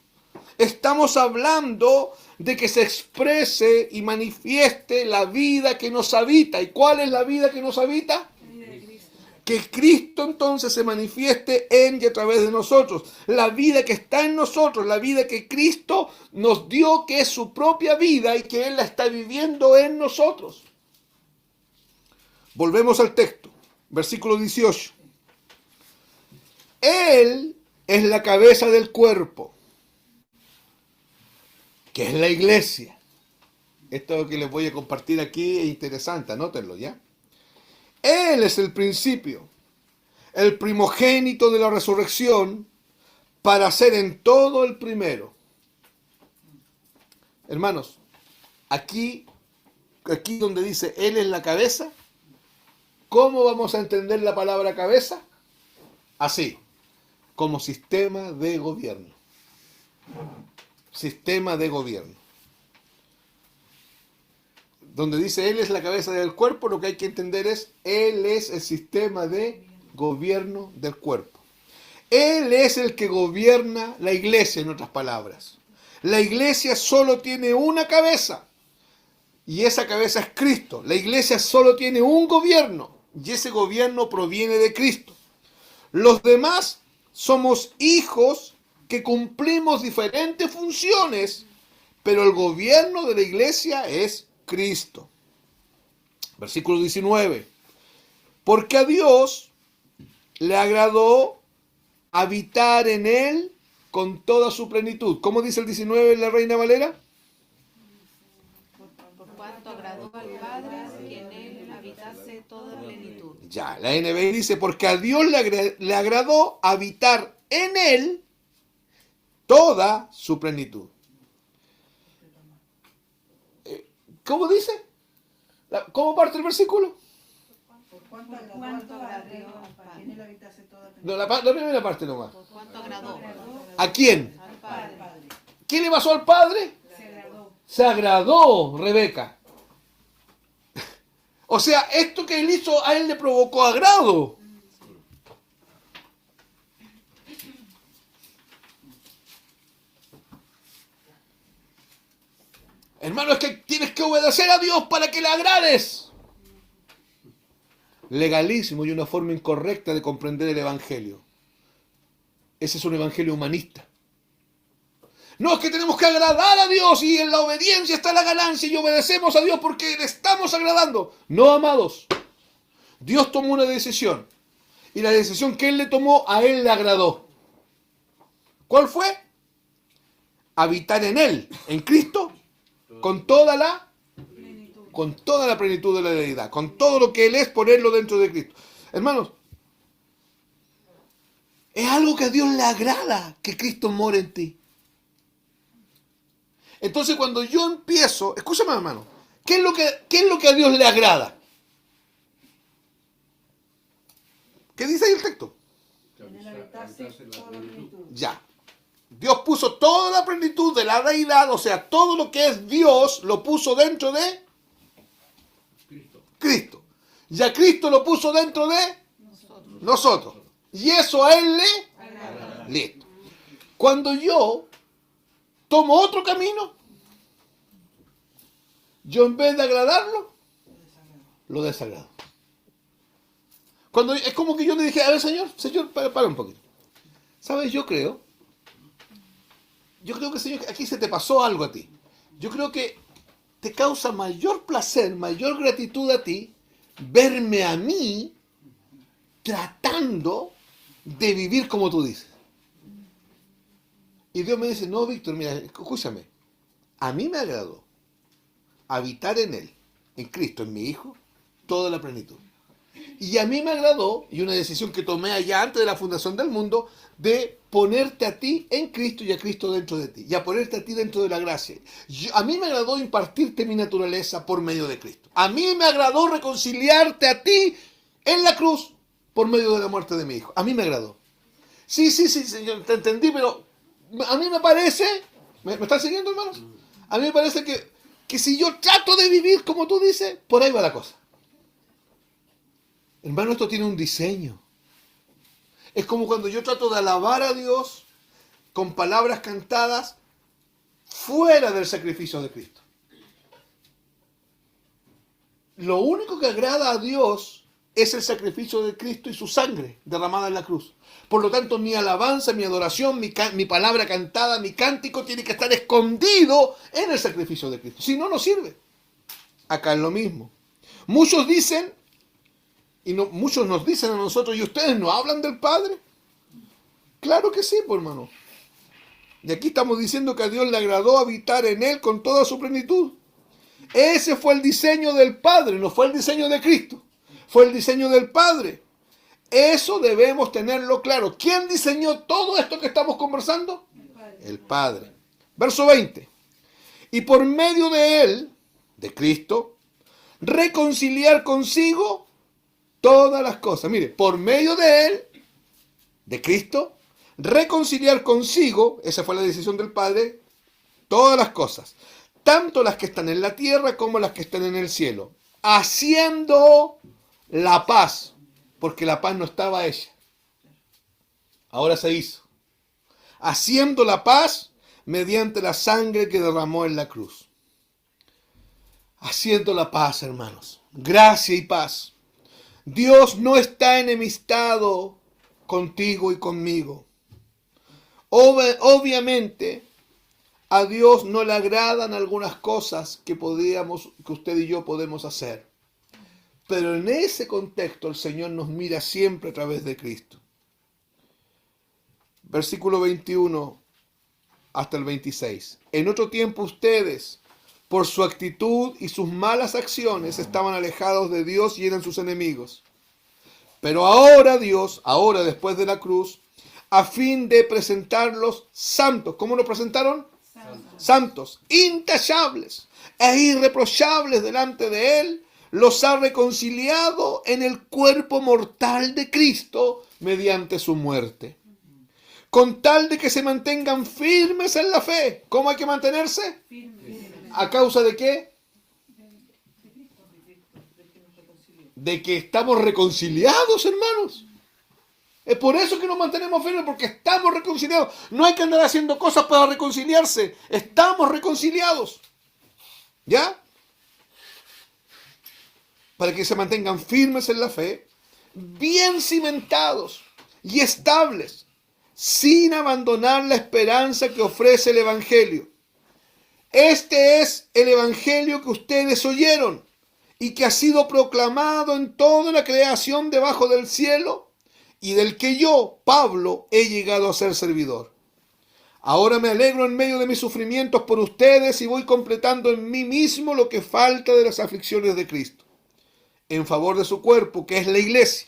[SPEAKER 1] Estamos hablando de que se exprese y manifieste la vida que nos habita. ¿Y cuál es la vida que nos habita? Que Cristo entonces se manifieste en y a través de nosotros. La vida que está en nosotros, la vida que Cristo nos dio, que es su propia vida y que Él la está viviendo en nosotros. Volvemos al texto, versículo 18. Él es la cabeza del cuerpo, que es la iglesia. Esto que les voy a compartir aquí es interesante, anótenlo ya. Él es el principio, el primogénito de la resurrección, para ser en todo el primero. Hermanos, aquí donde dice Él es la cabeza, ¿cómo vamos a entender la palabra cabeza? Así, como sistema de gobierno. Sistema de gobierno. Donde dice Él es la cabeza del cuerpo, lo que hay que entender es Él es el sistema de gobierno del cuerpo. Él es el que gobierna la iglesia, en otras palabras. La iglesia solo tiene una cabeza y esa cabeza es Cristo. La iglesia solo tiene un gobierno y ese gobierno proviene de Cristo. Los demás somos hijos que cumplimos diferentes funciones, pero el gobierno de la iglesia es Cristo. Versículo 19. Porque a Dios le agradó habitar en él con toda su plenitud. ¿Cómo dice el 19 en la Reina Valera?
[SPEAKER 2] Por cuanto agradó al Padre que en él habitase toda plenitud.
[SPEAKER 1] Ya, la NBI dice, porque a Dios le agradó habitar en él toda su plenitud. ¿Cómo dice? ¿Cómo parte el versículo?
[SPEAKER 2] Por cuanto agradó al Padre que en él habitase toda plenitud.
[SPEAKER 1] No, la primera parte nomás.
[SPEAKER 2] Por cuanto agradó
[SPEAKER 1] ¿A quién?
[SPEAKER 2] al Padre.
[SPEAKER 1] ¿qué le pasó al padre?
[SPEAKER 3] Se agradó.
[SPEAKER 1] Se agradó Rebeca. O sea, esto que él hizo a él le provocó agrado. Hermano, es que tienes que obedecer a Dios para que le agrades. Legalismo y una forma incorrecta de comprender el evangelio. Ese es un evangelio humanista. No, es que tenemos que agradar a Dios y en la obediencia está la ganancia y obedecemos a Dios porque le estamos agradando. No, amados. Dios tomó una decisión y la decisión que Él le tomó a Él le agradó. ¿Cuál fue? Habitar en Él, en Cristo, con toda la plenitud de la deidad, con todo lo que Él es, ponerlo dentro de Cristo. Hermanos, es algo que a Dios le agrada que Cristo more en ti. Entonces cuando yo empiezo, escúchame hermano, ¿qué es lo que a Dios le agrada? ¿Qué dice ahí el texto?
[SPEAKER 5] En el habitarse toda la plenitud.
[SPEAKER 1] Ya. Dios puso toda la plenitud de la deidad, o sea, todo lo que es Dios lo puso dentro de Cristo. Ya Cristo lo puso dentro de nosotros. Y eso a Él le... Listo. Cuando yo tomo otro camino, yo en vez de agradarlo, lo desagrado. Cuando es como que yo le dije, a ver, Señor, para un poquito. ¿Sabes? Yo creo que, Señor, aquí se te pasó algo a ti. Yo creo que te causa mayor placer, mayor gratitud a ti, verme a mí tratando de vivir como tú dices. Y Dios me dice, no, Víctor, mira, escúchame. A mí me agradó habitar en Él, en Cristo, en mi Hijo, toda la plenitud. Y a mí me agradó, y una decisión que tomé allá antes de la fundación del mundo, de ponerte a ti en Cristo y a Cristo dentro de ti, y a ponerte a ti dentro de la gracia. A mí me agradó impartirte mi naturaleza por medio de Cristo. A mí me agradó reconciliarte a ti en la cruz por medio de la muerte de mi Hijo. A mí me agradó. Sí, Señor, te entendí, pero a mí me parece, ¿me están siguiendo, hermanos? A mí me parece que si yo trato de vivir como tú dices, por ahí va la cosa. Hermano, esto tiene un diseño. Es como cuando yo trato de alabar a Dios con palabras cantadas fuera del sacrificio de Cristo. Lo único que agrada a Dios es el sacrificio de Cristo y su sangre derramada en la cruz. Por lo tanto, mi alabanza, mi adoración, mi palabra cantada, mi cántico tiene que estar escondido en el sacrificio de Cristo. Si no, no sirve. Acá es lo mismo. Muchos dicen, muchos nos dicen a nosotros, ¿y ustedes no hablan del Padre? Claro que sí, pues, hermano. Y aquí estamos diciendo que a Dios le agradó habitar en Él con toda su plenitud. Ese fue el diseño del Padre, no fue el diseño de Cristo. Fue el diseño del Padre. Eso debemos tenerlo claro. ¿Quién diseñó todo esto que estamos conversando? El Padre. Verso 20. Y por medio de Él, de Cristo, reconciliar consigo todas las cosas. Mire, por medio de Él, de Cristo, reconciliar consigo, esa fue la decisión del Padre, todas las cosas, tanto las que están en la tierra como las que están en el cielo, haciendo la paz, porque la paz no estaba hecha, ahora se hizo, haciendo la paz mediante la sangre que derramó en la cruz. Haciendo la paz, hermanos, gracia y paz. Dios no está enemistado contigo y conmigo. Obviamente, a Dios no le agradan algunas cosas que usted y yo podemos hacer. Pero en ese contexto el Señor nos mira siempre a través de Cristo. Versículo 21 hasta el 26. En otro tiempo ustedes, por su actitud y sus malas acciones, estaban alejados de Dios y eran sus enemigos. Pero ahora Dios, ahora después de la cruz, a fin de presentarlos santos. ¿Cómo los presentaron? Santos, intachables e irreprochables delante de Él, los ha reconciliado en el cuerpo mortal de Cristo mediante su muerte, con tal de que se mantengan firmes en la fe. ¿Cómo hay que mantenerse? ¿A causa de qué? De que estamos reconciliados, hermanos. Es por eso que nos mantenemos firmes, porque estamos reconciliados. No hay que andar haciendo cosas para reconciliarse. Estamos reconciliados. ¿Ya? Para que se mantengan firmes en la fe, bien cimentados y estables, sin abandonar la esperanza que ofrece el Evangelio. Este es el Evangelio que ustedes oyeron y que ha sido proclamado en toda la creación debajo del cielo y del que yo, Pablo, he llegado a ser servidor. Ahora me alegro en medio de mis sufrimientos por ustedes y voy completando en mí mismo lo que falta de las aflicciones de Cristo, en favor de su cuerpo, que es la iglesia.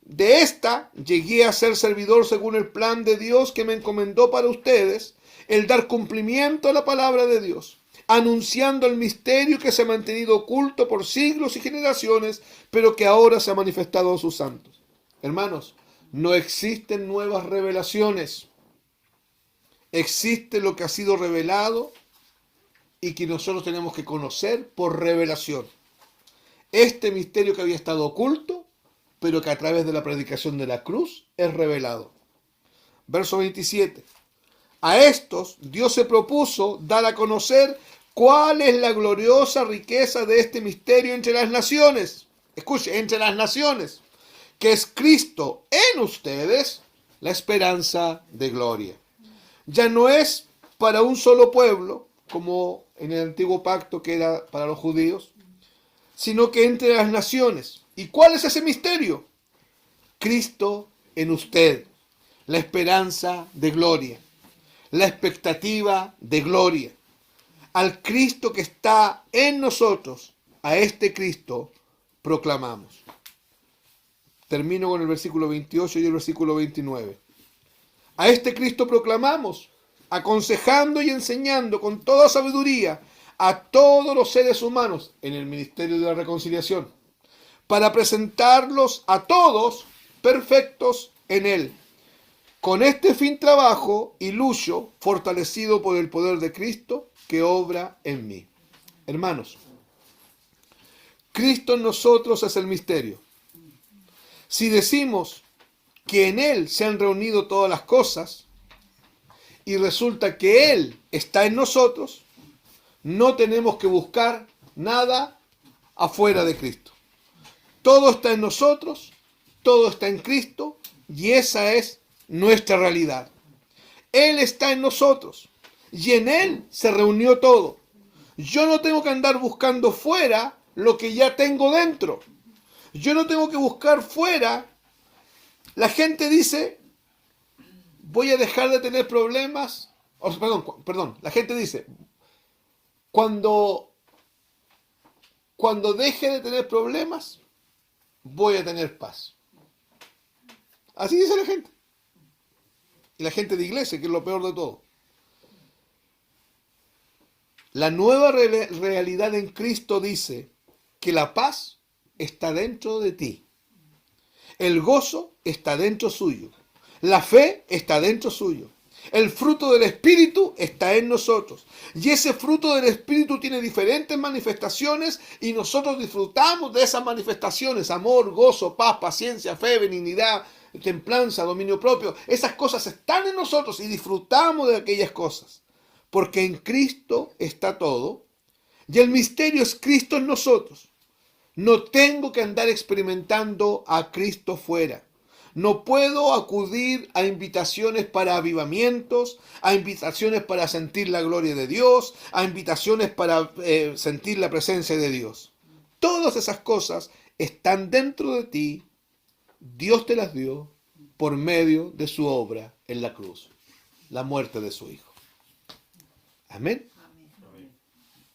[SPEAKER 1] De esta llegué a ser servidor según el plan de Dios que me encomendó para ustedes, el dar cumplimiento a la palabra de Dios, anunciando el misterio que se ha mantenido oculto por siglos y generaciones, pero que ahora se ha manifestado a sus santos. Hermanos, no existen nuevas revelaciones. Existe lo que ha sido revelado y que nosotros tenemos que conocer por revelación. Este misterio que había estado oculto, pero que a través de la predicación de la cruz es revelado. Verso 27. A estos Dios se propuso dar a conocer cuál es la gloriosa riqueza de este misterio entre las naciones. Escuche, entre las naciones, que es Cristo en ustedes, la esperanza de gloria. Ya no es para un solo pueblo, como en el antiguo pacto que era para los judíos, sino que entre las naciones. ¿Y cuál es ese misterio? Cristo en usted, la esperanza de gloria, la expectativa de gloria. Al Cristo que está en nosotros, a este Cristo proclamamos. Termino con el versículo 28 y el versículo 29. A este Cristo proclamamos, aconsejando y enseñando con toda sabiduría a todos los seres humanos en el ministerio de la reconciliación, para presentarlos a todos perfectos en Él. Con este fin trabajo y lucho, fortalecido por el poder de Cristo que obra en mí. Hermanos, Cristo en nosotros es el misterio. Si decimos que en Él se han reunido todas las cosas y resulta que Él está en nosotros, no tenemos que buscar nada afuera de Cristo. Todo está en nosotros, todo está en Cristo y esa es nuestra realidad. Él está en nosotros y en Él se reunió todo. Yo no tengo que andar buscando fuera lo que ya tengo dentro. Yo no tengo que buscar fuera. La gente dice, voy a dejar de tener problemas. Perdón, la gente dice, cuando deje de tener problemas, voy a tener paz. Así dice la gente. Y la gente de iglesia, que es lo peor de todo. La nueva realidad en Cristo dice que la paz está dentro de ti. El gozo está dentro suyo. La fe está dentro suyo. El fruto del Espíritu está en nosotros. Y ese fruto del Espíritu tiene diferentes manifestaciones y nosotros disfrutamos de esas manifestaciones. Amor, gozo, paz, paciencia, fe, benignidad, templanza, dominio propio. Esas cosas están en nosotros y disfrutamos de aquellas cosas. Porque en Cristo está todo. Y el misterio es Cristo en nosotros. No tengo que andar experimentando a Cristo fuera. No puedo acudir a invitaciones para avivamientos, a invitaciones para sentir la gloria de Dios, a invitaciones para sentir la presencia de Dios. Todas esas cosas están dentro de ti. Dios te las dio por medio de su obra en la cruz, la muerte de su Hijo. Amén.